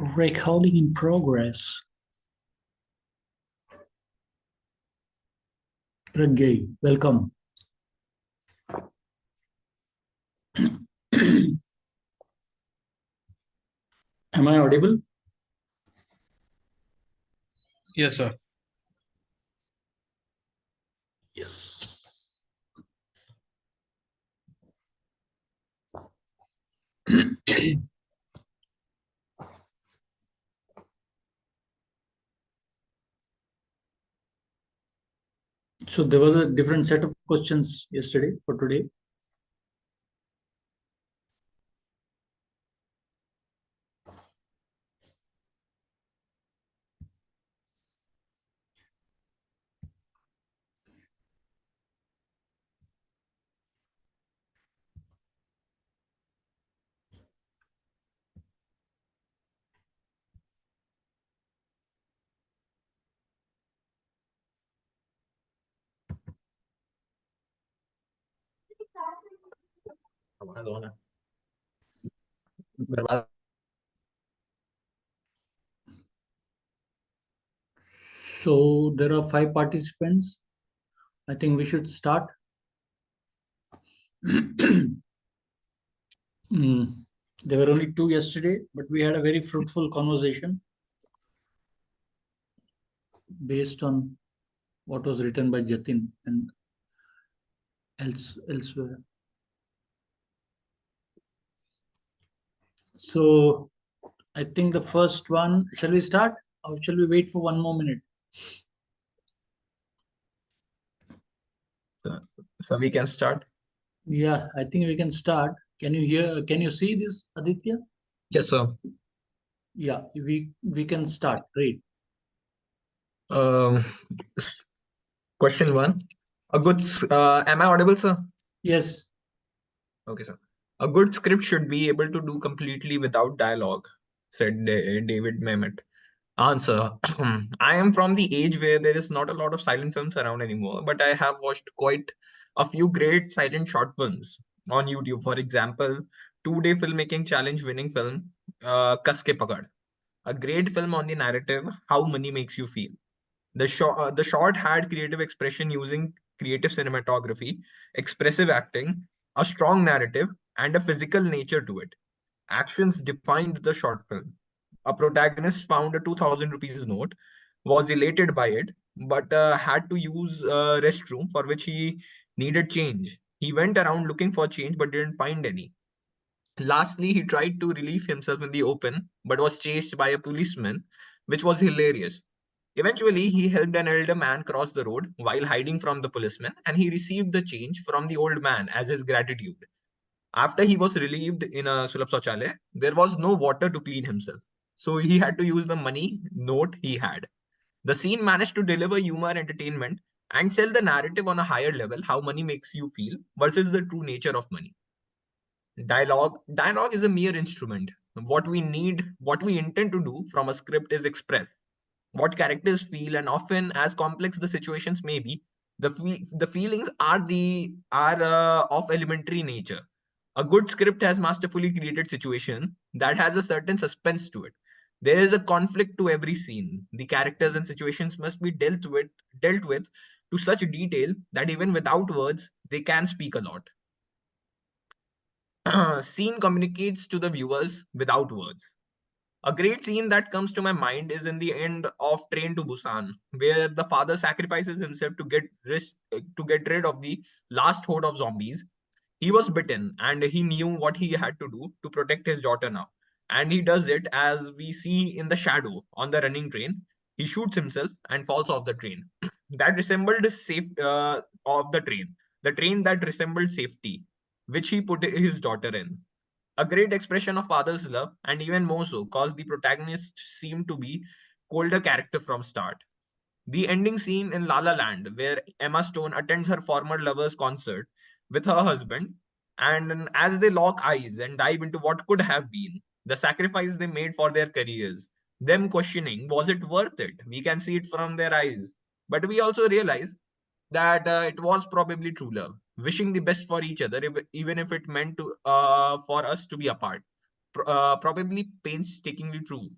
Recording in progress. Pragay, welcome. Am I audible? Yes, sir. Yes. So there was a different set of questions yesterday for today. So there are 5 participants. I think we should start. There were only 2 yesterday, but we had a very fruitful conversation based on what was written by Jatin and elsewhere. So I think the first one, shall we start or shall we wait for 1 more minute? So we can start. Yeah, I think we can start. Can you see this, Aditya? Yes, sir. Yeah, we can start. Great. Um, Question 1. Am I audible, sir? Yes. Okay, sir. A good script should be able to do completely without dialogue, said David Mamet. Answer. I am from the age where there is not a lot of silent films around anymore, but I have watched quite a few great silent short films on YouTube. For example, 2-day filmmaking challenge winning film, Kas Ke Pagad. A great film on the narrative, How Money Makes You Feel. The short had creative expression using creative cinematography, expressive acting, a strong narrative, and a physical nature to it. Actions defined the short film. A protagonist found a 2000 rupees note, was elated by it, but had to use a restroom for which he needed change. He went around looking for change but didn't find any. Lastly, he tried to relieve himself in the open, but was chased by a policeman, which was hilarious. Eventually, he helped an elder man cross the road while hiding from the policeman, and he received the change from the old man as his gratitude. After he was relieved in a Sulabh Sauchalaya, there was no water to clean himself. So he had to use the money note he had. The scene managed to deliver humor, entertainment, and sell the narrative on a higher level, how money makes you feel versus the true nature of money. Dialogue is a mere instrument. What we intend to do from a script is express what characters feel, and often as complex the situations may be, the feelings are of elementary nature. A good script has masterfully created situation that has a certain suspense to it. There is a conflict to every scene. The characters and situations must be dealt with to such detail that even without words they can speak a lot. Scene communicates to the viewers without words. A great scene that comes to my mind is in the end of Train to Busan, where the father sacrifices himself to get rid of the last horde of zombies. He was bitten and he knew what he had to do to protect his daughter now. And he does it as we see in the shadow on the running train. He shoots himself and falls off the train. That resembled of the train that resembled safety, which he put his daughter in. A great expression of father's love, and even more so, cause the protagonist seemed to be colder character from start. The ending scene in La La Land, where Emma Stone attends her former lover's concert with her husband, and as they lock eyes and dive into what could have been, the sacrifice they made for their careers, them questioning, was it worth it? We can see it from their eyes. But we also realize that it was probably true love, wishing the best for each other, even if it meant to for us to be apart. Probably painstakingly true.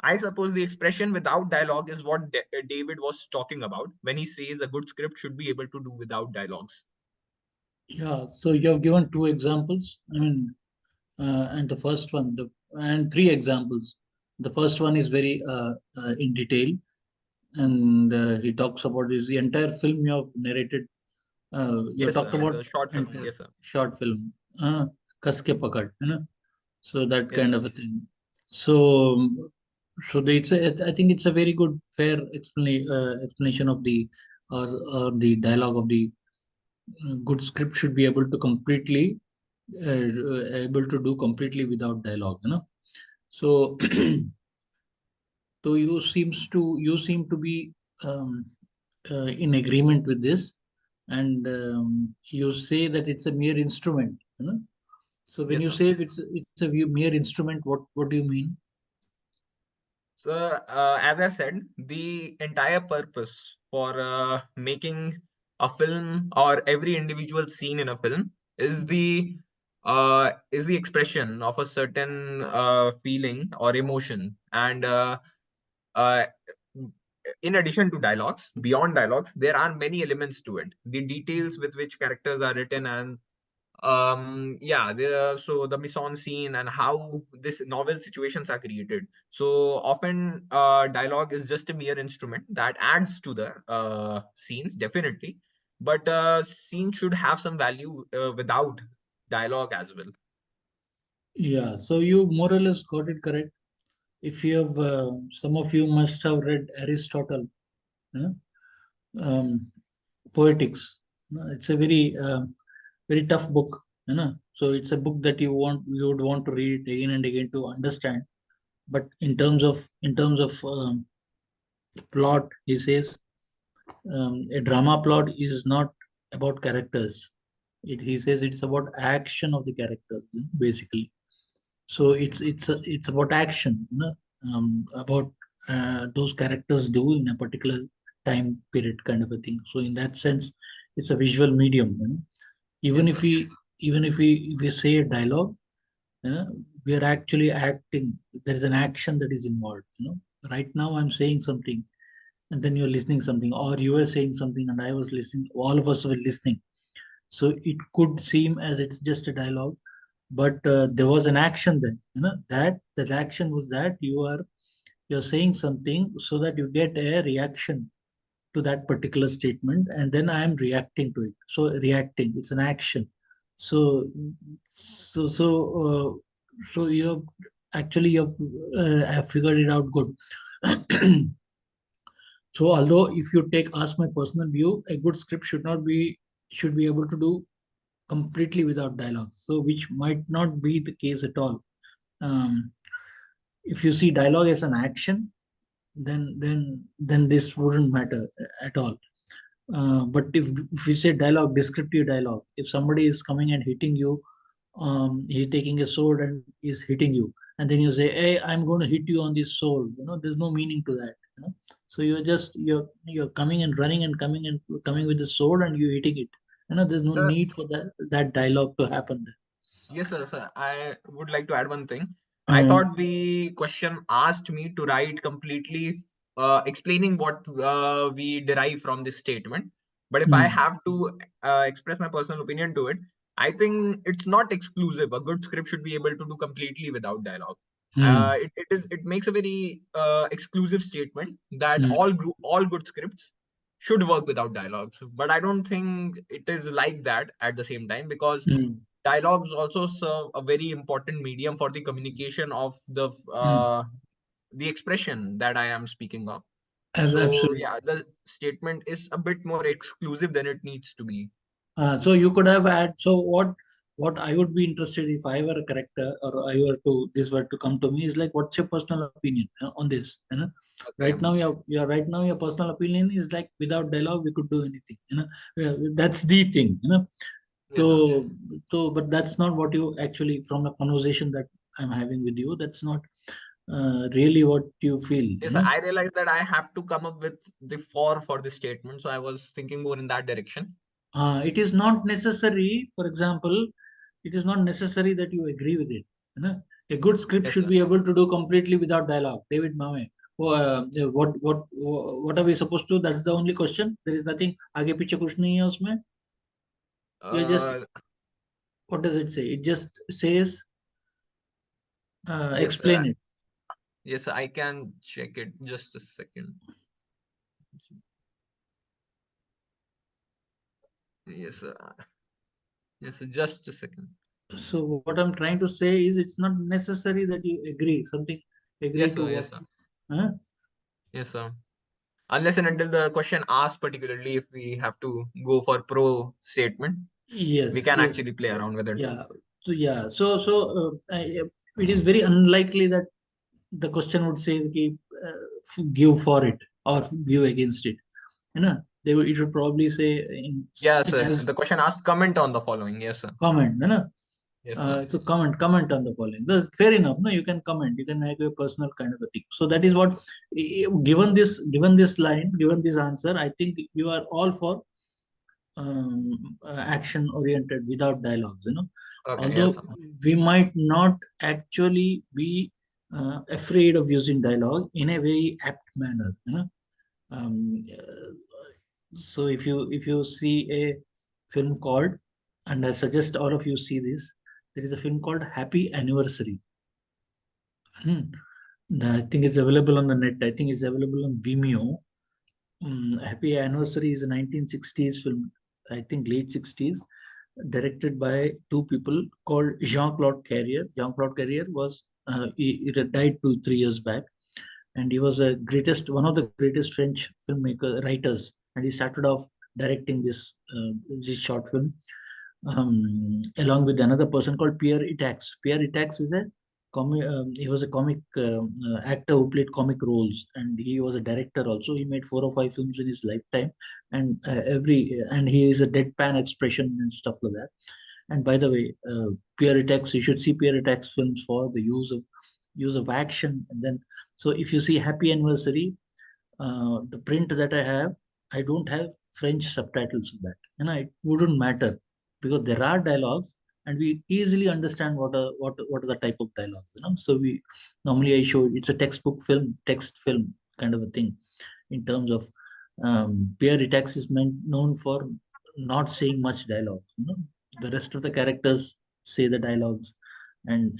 I suppose the expression without dialogue is what David was talking about when he says a good script should be able to do without dialogues. Yeah, so you have given two examples. I mean, and the first one, and three examples. The first one is very in detail, and he talks about this the entire film you have narrated. You Yes, talked sir. It's about a short film. entire Yes, sir. short film, Kas Ke Pakad, so that Yes, kind sir. of a thing. So, I think it's a very good, fair explanation of the or the dialogue of the good script should be able to completely able to do completely without dialogue. So, so you seem to be um, in agreement with this, and you say that it's a mere instrument. So when Yes, you sir. say it's a mere instrument, what do you mean? So, as I said, the entire purpose for making a film or every individual scene in a film is the expression of a certain feeling or emotion, and uh, in addition to dialogues, beyond dialogues, there are many elements to it. The details with which characters are written, and yeah, so the mise en scene and how this novel situations are created. So often dialogue is just a mere instrument that adds to the scenes, definitely, but scene should have some value without dialogue as well. Yeah, so you more or less got it correct. If you have, some of you must have read Aristotle, you um, Poetics. It's a very tough book. So it's a book that you would want to read it again and again to understand. But in terms of plot, he says a drama plot is not about characters. He says it's about action of the characters, basically. So it's about action, about those characters do in a particular time period, kind of a thing. So in that sense, it's a visual medium. Even Yes, if sir. we say a dialogue, we are actually acting. There is an action that is involved. Right now I'm saying something, and then you're listening something, or you were saying something and I was listening. All of us were listening. So it could seem as it's just a dialogue, but there was an action there. That action was that you're saying something so that you get a reaction to that particular statement, and then I am reacting to it. So reacting, it's an action. So so so uh, so you've have figured it out good. So although if you take ask my personal view, a good script should be able to do completely without dialogue. So which might not be the case at all. Um, if you see dialogue as an action, then this wouldn't matter at all. But if we say dialogue, descriptive dialogue, if somebody is coming and hitting you, he's taking a sword and is hitting you, and then you say, "Hey, I'm going to hit you on this sword." There's no meaning to that. So you're coming and running and coming with the sword and you're hitting it. There's no need for that dialogue to happen there. Yes, sir, sir. I would like to add one thing. I Um, thought the question asked me to write completely explaining what we derive from this statement. But if I mm, have to express my personal opinion to it, I think it's not exclusive. A good script should be able to do completely without dialogue. mm, It makes a very exclusive statement that mm, all good scripts should work without dialogues. But I don't think it is like that at the same time, because mm, dialogues also serve a very important medium for the communication of mm. the expression that I am speaking of. So Absolutely. yeah, the statement is a bit more exclusive than it needs to be. So you could have had. So what I would be interested if I were a character or I were to this were to come to me is like, what's your personal opinion on this? Okay. Right now your personal opinion is like without dialogue we could do anything. Yeah, that's the thing. Yes, sir. So but that's not what you actually, from a conversation that I'm having with you. That's not really what you feel. Yes, sir. I realized that I have to come up with the for this statement, so I was thinking more in that direction. It is not necessary, for example, it is not necessary that you agree with it. है ना? A good script Yes, should sir. be able to do completely without dialogue. David Mame. What are we supposed to? That's the only question. There is nothing. आगे पीछे कुछ नहीं है उसमें. You just, Uh, what does it say? It just says yes, explain it. yes, I can check it. Just a second. Yes, sir. Yes, sir. Just a second. So what I'm trying to say is it's not necessary that you agree something. Agree Yes, to sir. what? Yes, sir. Huh? Yes, sir. Unless and until the question asks particularly if we have to go for pro statement, we Yes, can yes. actually play around with it. Yeah. So yeah. It is very unlikely that the question would say कि, give for it or give against it. You know, it would probably say Yes, in sir. as The question asks comment on the following. Yes, sir. comment. You know? Yes, sir. So comment on the following. Fair enough. No, you can comment. You can make a personal kind of a thing. So that is what, given this line, given this answer, I think you are all for action oriented without dialogues. Okay. Yes, Although sir. we might not actually be afraid of using dialogue in a very apt manner. Um, uh, so if you see a film called, and I suggest all of you see this, there is a film called Happy Anniversary. Hmm. I think it's available on the net. I think it's available on Vimeo. Happy Anniversary is a 1960s film, I think late 60s, directed by two people called Jean-Claude Carrier. Jean-Claude Carrier was, he died 2 3 years back, and he was one of the greatest French filmmaker writers, and he started off directing this short film, along with another person called Pierre Itax. Pierre Itax is a he was a comic actor who played comic roles, and he was a director also. He made 4 or 5 films in his lifetime, and he is a deadpan expression and stuff like that. And by the way, Pierre Itax, you should see Pierre Itax films for the use of action. And then, so if you see Happy Anniversary, the print that I have, I don't have French subtitles of that. It wouldn't matter because there are dialogues, and we easily understand what are the type of dialogues. So we normally I show it's a textbook film, text film kind of a thing. In terms of Pierre Itax is known for not saying much dialogue. The rest of the characters say the dialogues, and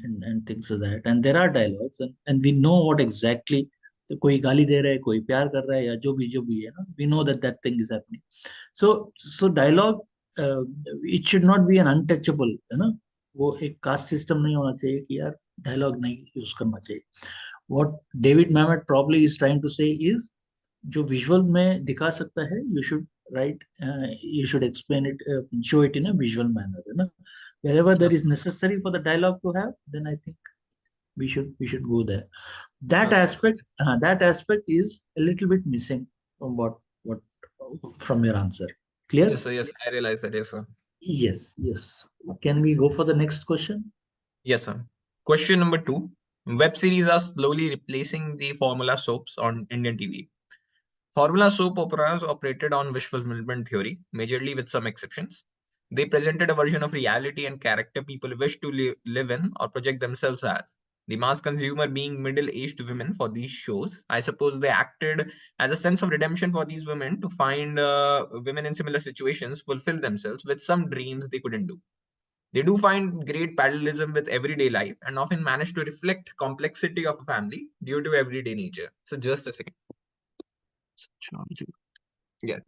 things like that. And there are dialogues, and we know what exactly, तो कोई गाली दे रहा है, कोई प्यार कर रहा है, या जो भी है ना, we know that thing is happening. So dialogue, it should not be an untouchable, है ना. वो एक कास्ट सिस्टम नहीं होना चाहिए कि यार डायलॉग नहीं यूज करना चाहिए. What David Mamet probably is trying to say is, जो विजुअल में दिखा सकता है, you should explain it, show it in a visual manner, है ना. Wherever there Yes, is necessary for the dialogue to have, then I think we should go there. that okay. aspect that aspect is a little bit missing from what from your answer. Clear? Yes, sir. Yes, I realize that. Yes, sir. Yes. Can we go for the next question? Yes, sir. Question number two. Web series are slowly replacing the formula soaps on Indian TV. Formula soap operas operated on wish fulfillment theory, majorly with some exceptions. They presented a version of reality and character people wish to live in or project themselves as. The mass consumer being middle aged women for these shows, I suppose they acted as a sense of redemption for these women to find women in similar situations fulfill themselves with some dreams they couldn't do. They do find great parallelism with everyday life and often manage to reflect complexity of a family due to everyday nature. So just a second. Yeah.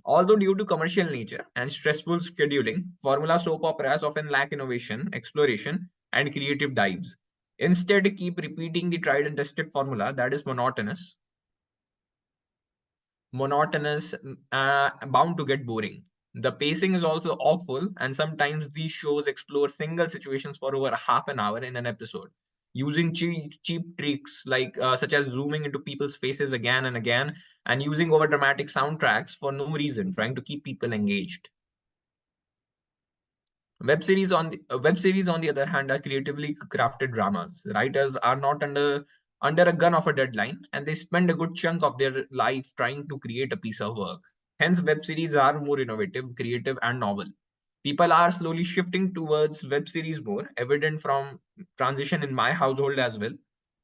Although due to commercial nature and stressful scheduling, formula soap operas often lack innovation, exploration, and creative dives. Instead, keep repeating the tried and tested formula that is monotonous, bound to get boring. The pacing is also awful, and sometimes these shows explore single situations for over half an hour in an episode, using cheap tricks like such as zooming into people's faces again and again, and using over dramatic soundtracks for no reason, trying to keep people engaged. Web series, on the other hand, are creatively crafted dramas. Writers are not under a gun of a deadline, and they spend a good chunk of their life trying to create a piece of work. Hence, web series are more innovative, creative, and novel. People are slowly shifting towards web series more, evident from transition in my household as well.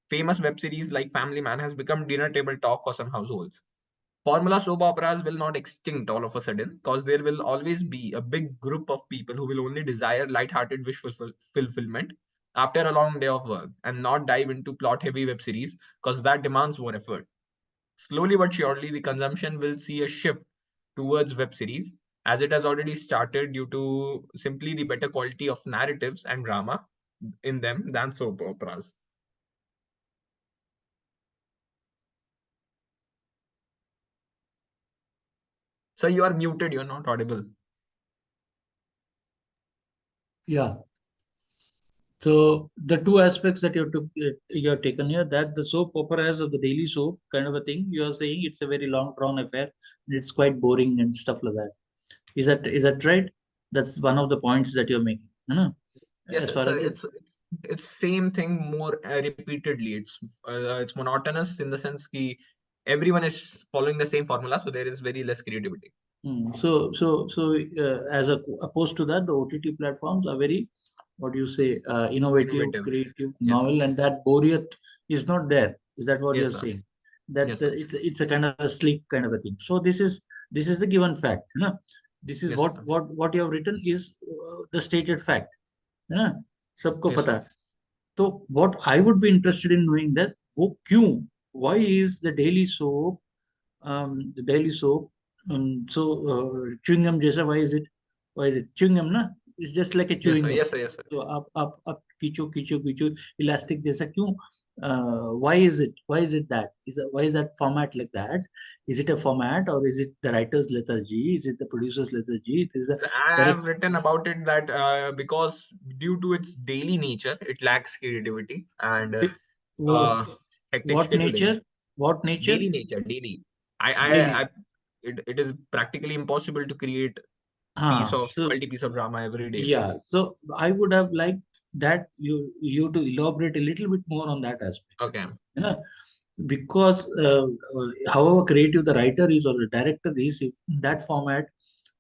Famous web series like Family Man has become dinner table talk for some households. Formula soap operas will not extinct all of a sudden, because there will always be a big group of people who will only desire light-hearted wish fulfillment after a long day of work and not dive into plot-heavy web series because that demands more effort. Slowly but surely, the consumption will see a shift towards web series, as it has already started due to simply the better quality of narratives and drama in them than soap operas. So you are muted, you're not audible. Yeah. So the two aspects that you have taken here, that the soap operas or the daily soap kind of a thing, you are saying it's a very long drawn affair. And it's quite boring and stuff like that. Is that right? That's one of the points that you're making. You know, Yes, as far as it's same thing more repeatedly. It's monotonous in the sense that everyone is following the same formula, so there is very less creativity. As opposed to that, the OTT platforms are very, what do you say, innovative, Innovative. creative, Yes, novel, and that Boreat is not there. Is that what yes, you're sir. saying? That Yes, sir. it's a kind of a sleek kind of a thing. So this is the given fact. This is Yes, what sir. what you have written is the stated fact. है ना सबको Yes, पता sir. है तो what I would be interested in knowing that वो क्यों why is the daily soap. Chewing gum जैसा why is it chewing gum ना? It's just like a Yes, chewing sir. gum. Yes, sir. Yes, sir. So आप खींचो elastic जैसा क्यों? Why is it that? Why is that format like that? Is it a format or is it the writer's lethargy? Is it the producer's lethargy? It is the So I have direct. written about it that because due to its daily nature, it lacks creativity and वो, uh, hectic what scheduling. nature? What nature? Daily nature, daily. Daily. It is practically impossible to create So multi piece of drama every day. yeah, so I would have liked that you to elaborate a little bit more on that aspect. Okay. You know, because however creative the writer is or the director is, in that format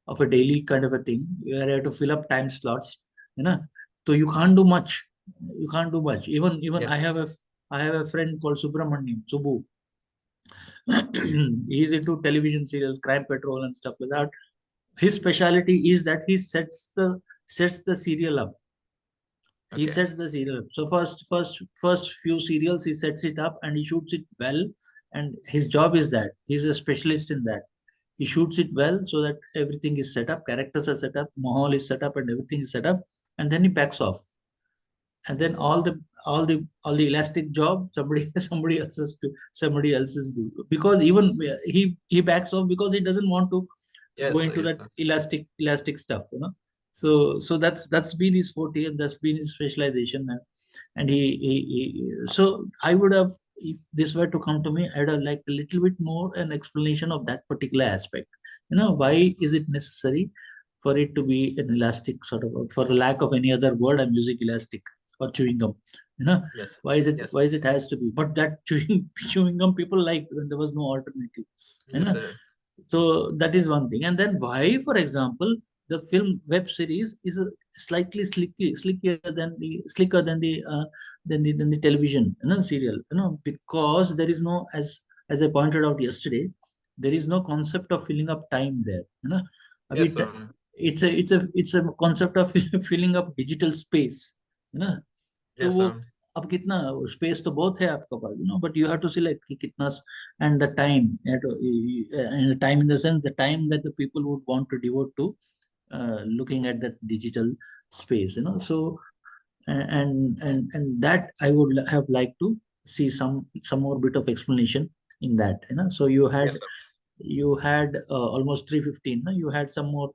of a daily kind of a thing, you have to fill up time slots. You know, so you can't do much. You can't do much. Even Yes, sir. I have a friend called Subramaniam Subu. He's into television serials, Crime Patrol and stuff like that. His specialty is that he sets the serial up. He Okay. sets the serial up. So first few serials he sets it up and he shoots it well. And his job is that he's a specialist in that. He shoots it well so that everything is set up, characters are set up, mahal is set up, and everything is set up, and then he backs off. And then all the elastic job somebody else's do, because even he backs off because he doesn't want to go Yes, sir. into Yes, that sir. elastic stuff. So that's been his forte and that's been his specialization. And so I would have, if this were to come to me, I'd have liked a little bit more an explanation of that particular aspect. Why is it necessary for it to be an elastic sort of, for the lack of any other word, I'm using elastic or chewing gum. you know Yes. why is it Yes. why is it has to be, but that chewing gum people like when there was no alternative. you Yes, know sir. so that is one thing. And then why, for example, the film web series is slightly slicker than the television serial, because there is no, as I pointed out yesterday, there is no concept of filling up time there. Yes, Abhi, sir. it's a concept of filling up digital space. है ना तो Yes, वो sir. अब कितना space तो बहुत है आपके पास, but you have to select कि कितना. And the time, and the time in the sense, the time that the people would want to devote to looking at that digital space. And that I would have liked to see some more bit of explanation in that. So you had Yes, sir. you had almost 3:15, no? You had some Yes, more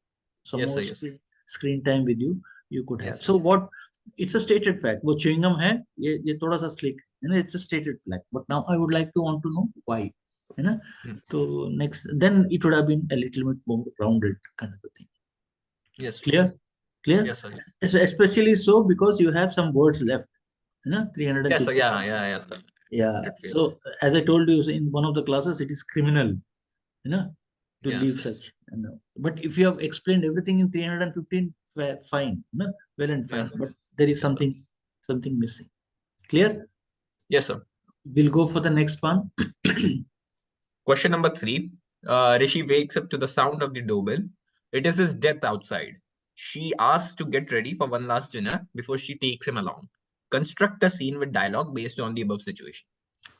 sir. Yes. screen time with you, you could have. Yes, sir. So what, it's a stated fact, वो chewing gum है, ये थोड़ा सा slick, it's a stated fact, but now I would like to want to know why. Mm. So next, then it would have been a little bit more rounded kind of a thing. Yes. Clear? Clear? Yes, sir. Especially so because you have some words left. Yes, sir. 350. Yeah, yeah, yes, sir. Yeah. It feels. So as I told you in one of the classes, it is criminal, you know, to Yes, leave sir. such. But if you have explained everything in 315, fine, no? Well and fine, Yes, but there is yes, sir. something missing. Clear? Yes, sir. We'll go for the next one. Question number three. Rishi wakes up to the sound of the doorbell. It is his death outside. She asks to get ready for one last dinner before she takes him along. Construct a scene with dialogue based on the above situation.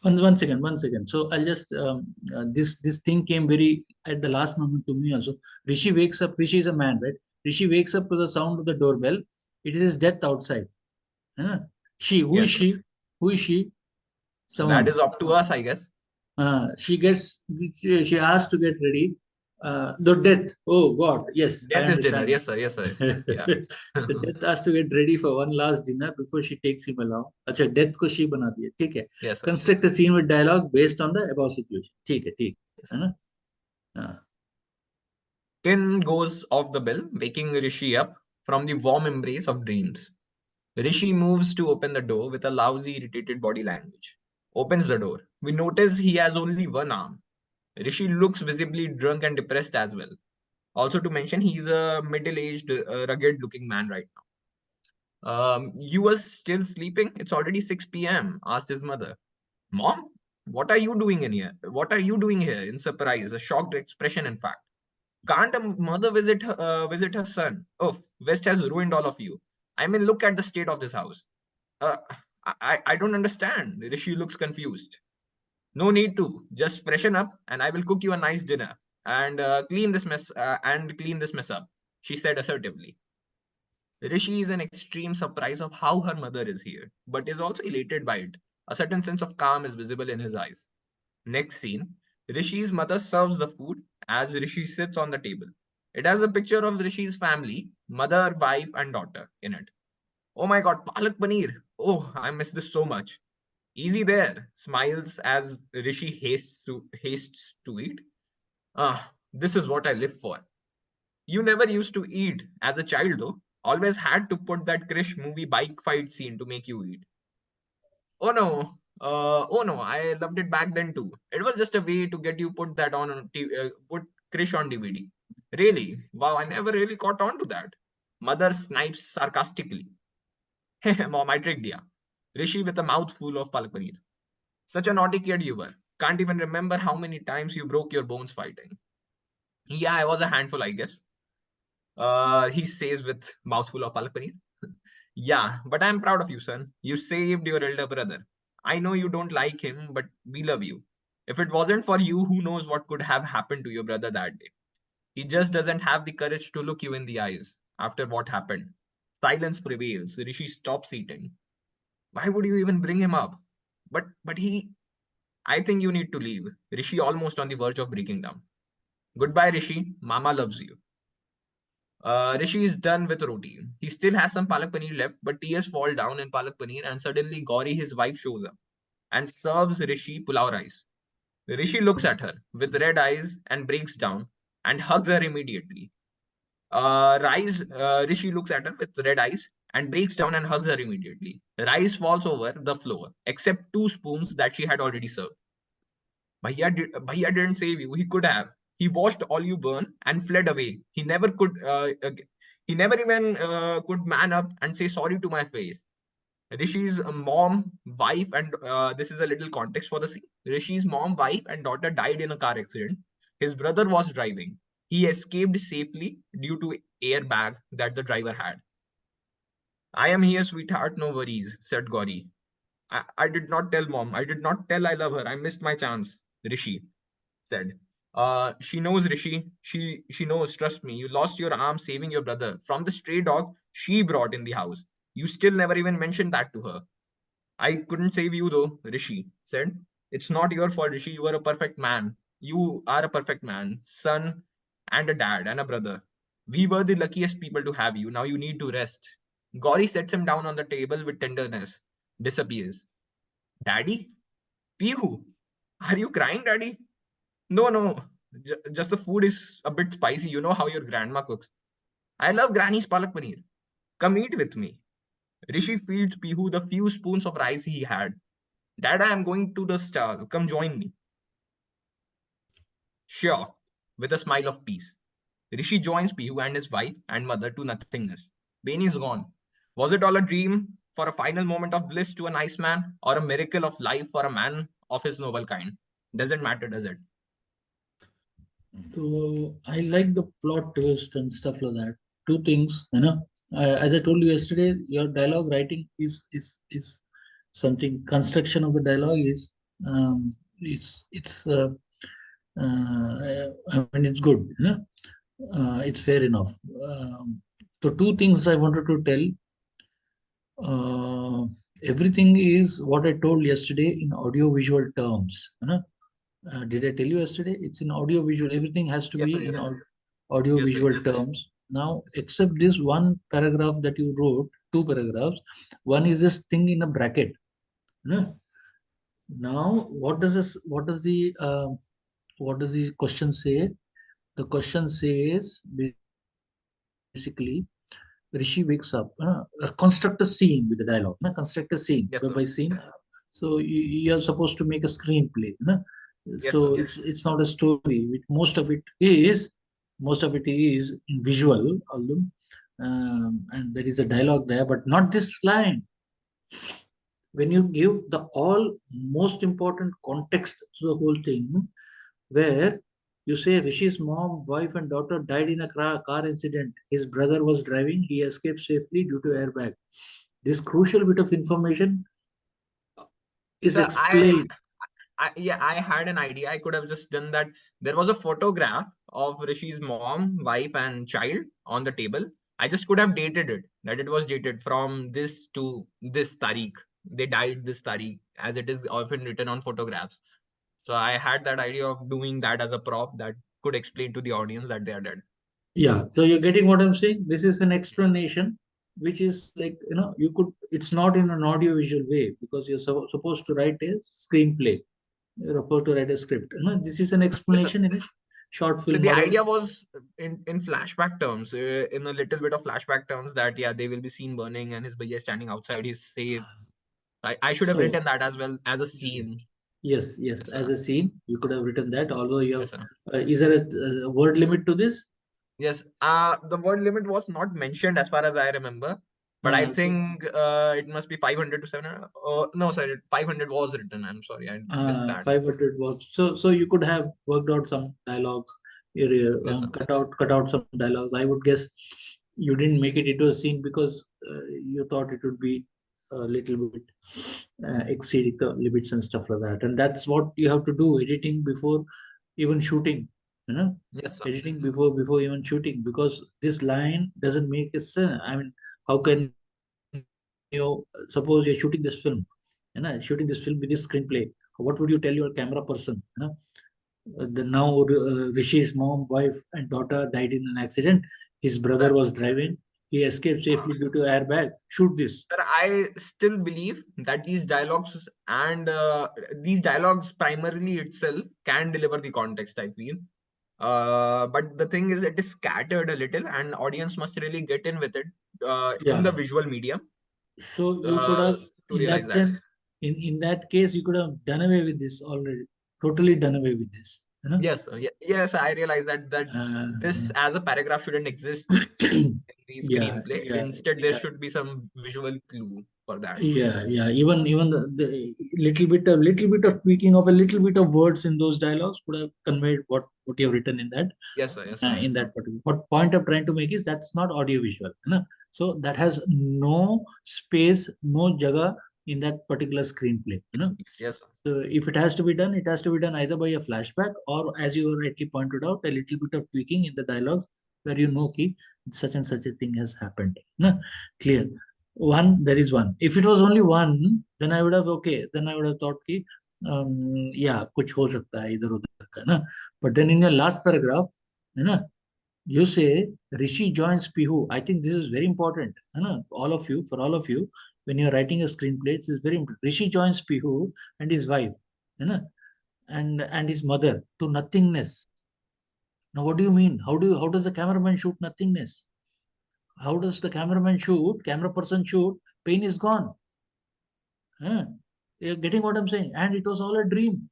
One second. So I'll just this thing came very at the last moment to me also. Rishi wakes up. Rishi is a man, right? Rishi wakes up to the sound of the doorbell. It is his death outside. Huh? She, who is Yes, sir. she? Who is she? That Someone. is up to us, I guess. She gets. She has to get ready. The death. Oh God. Yes, I Death is dinner. understand. Yes, sir. Yes, sir. Yeah. The death has to get ready for one last dinner before she takes him along. अच्छा death को she बना दिया ठीक है. Yes, sir. Construct a scene with dialogue based on the above situation. ठीक है ना. हाँ. Tin goes off the bell, waking Rishi up from the warm embrace of dreams. Rishi moves to open the door with a lousy, irritated body language. Opens the door. We notice he has only one arm. Rishi looks visibly drunk and depressed as well. Also, to mention, he's a middle aged, rugged looking man right now. You were still sleeping? It's already 6 p.m., asked his mother. Mom, what are you doing in here? What are you doing here? In surprise, a shocked expression, in fact. Can't a mother visit her son? Oh, West has ruined all of you. I mean, look at the state of this house. Uh, I don't understand. Rishi looks confused. No need to. Just freshen up, and I will cook you a nice dinner and clean this mess up. She said assertively. Rishi is in extreme surprise of how her mother is here, but is also elated by it. A certain sense of calm is visible in his eyes. Next scene, Rishi's mother serves the food as Rishi sits on the table. It has a picture of Rishi's family, mother, wife, and daughter in it. Oh my god, palak paneer. Oh, I miss this so much. Easy there, smiles as Rishi hastes to eat. Ah, this is what I live for. You never used to eat as a child though. Always had to put that Krish movie bike fight scene to make you eat. Oh no. Oh no, I loved it back then too. It was just a way to get you put that put Krish on DVD. Really? Wow, I never really caught on to that. Mother snipes sarcastically. Mom, I tricked ya. Rishi with a mouthful of palak paneer. Such a naughty kid you were. Can't even remember how many times you broke your bones fighting. Yeah, I was a handful, I guess. He says with mouthful of palak paneer. Yeah, but I'm proud of you, son. You saved your elder brother. I know you don't like him, but we love you. If it wasn't for you, who knows what could have happened to your brother that day? He just doesn't have the courage to look you in the eyes after what happened. Silence prevails. Rishi stops eating. Why would you even bring him up? But he I think you need to leave. Rishi almost on the verge of breaking down. Goodbye, Rishi. Mama loves you. Rishi is done with roti. He still has some palak paneer left, but tears fall down in palak paneer, and suddenly Gauri, his wife, shows up and serves Rishi pulao rice. Rishi looks at her with red eyes and breaks down and hugs her immediately. Rishi looks at her with red eyes and breaks down and hugs her immediately. Rice falls over the floor, except two spoons that she had already served. Bhaiya didn't save you. He could have. He watched all you burn and fled away. He never even could man up and say sorry to my face. Rishi's mom, wife, and this is a little context for the scene. Rishi's mom, wife, and daughter died in a car accident. His brother was driving. He escaped safely due to airbag that the driver had. I am here, sweetheart. No worries, said Gauri. I did not tell mom. I did not tell I love her. I missed my chance. Rishi said. She knows, Rishi. She knows. Trust me. You lost your arm saving your brother from the stray dog she brought in the house. You still never even mentioned that to her. I couldn't save you though, Rishi said. It's not your fault, Rishi. You are a perfect man. You are a perfect man, son, and a dad and a brother. We were the luckiest people to have you. Now you need to rest. Gauri sets him down on the table with tenderness. Disappears. Daddy? Pihu? Are you crying, Daddy? No, no. Just the food is a bit spicy. You know how your grandma cooks. I love Granny's palak paneer. Come eat with me. Rishi feeds Pihu the few spoons of rice he had. Dad, I am going to the stall. Come join me. Sure, with a smile of peace. Rishi joins Pihu and his wife and mother to nothingness. Bane is gone. Was it all a dream for a final moment of bliss to a nice man, or a miracle of life for a man of his noble kind? Doesn't matter, does it? So I like the plot twist and stuff like that. Two things, as I told you yesterday, your dialogue writing is something. Construction of the dialogue is it's I mean it's good, it's fair enough. So two things I wanted to tell. Uh, Everything is what I told yesterday in audio visual terms. Did I tell you yesterday? It's in audio visual. Everything has to Yes, sir. be in Yes, sir. audio Yes, sir. visual Yes, terms. Now, sir. except this one paragraph that you wrote, two paragraphs. One is this thing in a bracket. No? Now, what does the question say? The question says basically Rishi wakes up. Construct a scene with the dialogue. Construct a scene by scene. Yes, sir. So you're supposed to make a screenplay. So Yes, sir. it's not a story. Most of it is in visual, although, and there is a dialogue there, but not this line. When you give the all most important context to the whole thing, where you say Rishi's mom, wife, and daughter died in a car incident. His brother was driving. He escaped safely due to airbag. This crucial bit of information is So explained. yeah, I had an idea. I could have just done that. There was a photograph of Rishi's mom, wife, and child on the table. I just could have dated it, that it was dated from this to this Tariq. They died this Tariq, as it is often written on photographs. So I had that idea of doing that as a prop that could explain to the audience that they are dead. Yeah, so you're getting what I'm saying. This is an Yes, explanation, which is like you could. It's not in an audio visual way because you're supposed to write a screenplay. You're supposed to write a script. This is an yes, sir. explanation in a short So film the model. idea was in flashback terms, in a little bit of flashback terms, that yeah, they will be seen burning and his bhaiya is standing outside. He's safe. I should have So written that as well as a yes, scene. yes, Yes, as sir. a scene, you could have written that. Although you have, Yes, sir. is there a word limit to this? Yes. The word limit was not mentioned as far as I remember, but I So think it must be 500 to 700. No, sorry, 500 was written. I'm sorry, I missed that. 500 words. So you could have worked out some dialogues. Yes, sir. Cut out some dialogues. I would guess you didn't make it into a scene because you thought it would be a little bit exceeding the limits and stuff like that. And that's what you have to do, editing before even shooting. You know, Yes, sir. editing before even shooting, because this line doesn't make a sense. I mean, how can you suppose you're shooting this film, shooting this film with this screenplay? What would you tell your camera person? Now Rishi's mom, wife, and daughter died in an accident. His brother Sir, was driving. He escaped safely due to airbag. Shoot this. sir, I still believe that these dialogues primarily itself can deliver the context, I feel. But the thing is, it is scattered a little, and audience must really get in with it in the Yeah. visual medium So you could uh, have, to in realize that that. sense, in that case, you could have done away with this already. Totally done away with this. Yes, yes, I realize that this Uh, as a paragraph shouldn't exist in the yeah, screenplay. yeah, Instead, there yeah. should be some visual clue for that. Yeah. Even the little bit of tweaking of a little bit of words in those dialogues could have conveyed what you have written Yes, sir. Yes, sir. in that particular. What point I'm trying to make is that's not audiovisual, so that has no space, no jaga in that particular screenplay. Yes, sir. So if it has to be done, it has to be done either by a flashback or, as you rightly pointed out, a little bit of tweaking in the dialogues where ki such and such a thing has happened. Clear. One, there is one. If it was only one, then I would have okay. Then I would have thought ki, yeah, कुछ हो सकता है इधर उधर का ना. But then in your last paragraph, है ना, you say Rishi joins Pihu. I think this is very important. All of you, for all of you, when you're writing a screenplay, it is very important. Rishi joins Pihu and his wife, and his mother to nothingness. Now, what do you mean? How does the cameraman shoot nothingness? How does the cameraman shoot? Camera person shoot? Pain is gone. Huh? You're getting what I'm saying? And it was all a dream.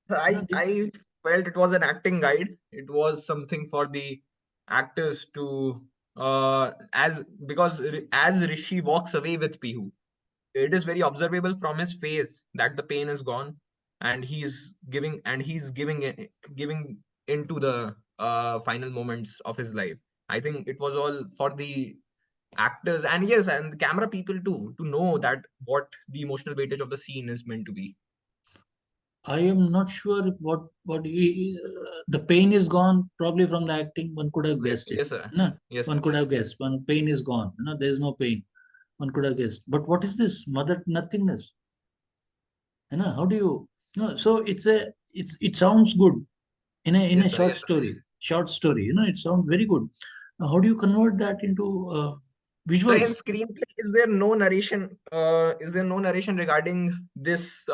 I This I felt it was an acting guide. It was something for the. actors to as because as Rishi walks away with Pihu, it is very observable from his face that the pain is gone, and he's giving into the final moments of his life. I think it was all for the actors, and yes, and the camera people too, to know that what the emotional weightage of the scene is meant to be. I am not sure if the pain is gone probably from the acting. One could have guessed it. Yes, sir. No, Yes, sir. one could Yes, have guessed. One pain is gone. No, there is no pain. One could have guessed. But what is this mother nothingness? How do you? No, so it sounds good in a yes, sir. short Yes, sir. story. Short story. It sounds very good. Now, how do you convert that into So in visuals? screenplay, is there no narration? Is there no narration regarding this?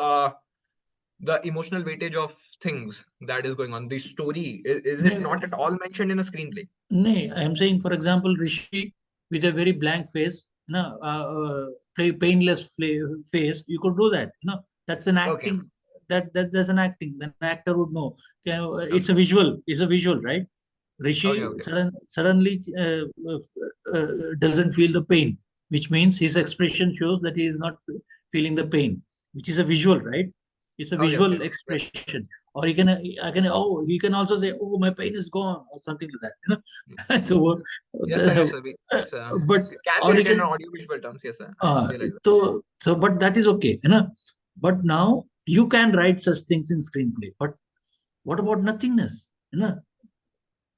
The emotional weightage of things that is going on. The story is it No, not at all mentioned in the screenplay? no, I am saying, for example, Rishi with a very blank face, painless face. You could do that. That's an Okay. acting. That's an acting. Then an actor would know. It's Okay. a visual. It's a visual, right? Okay. Rishi Okay. suddenly doesn't feel the pain, which means his expression shows that he is not feeling the pain, which is a visual, right? It's a Okay. Okay. visual Yes. expression. Or he can also say, "Oh, my pain is gone," or something like that. So, Yes, sir. Yes, the, sir. Yes, sir. but It can be or he written in can, audiovisual terms. Yes, sir. I realize that. but that is okay. But now you can write such things in screenplay. But what about nothingness?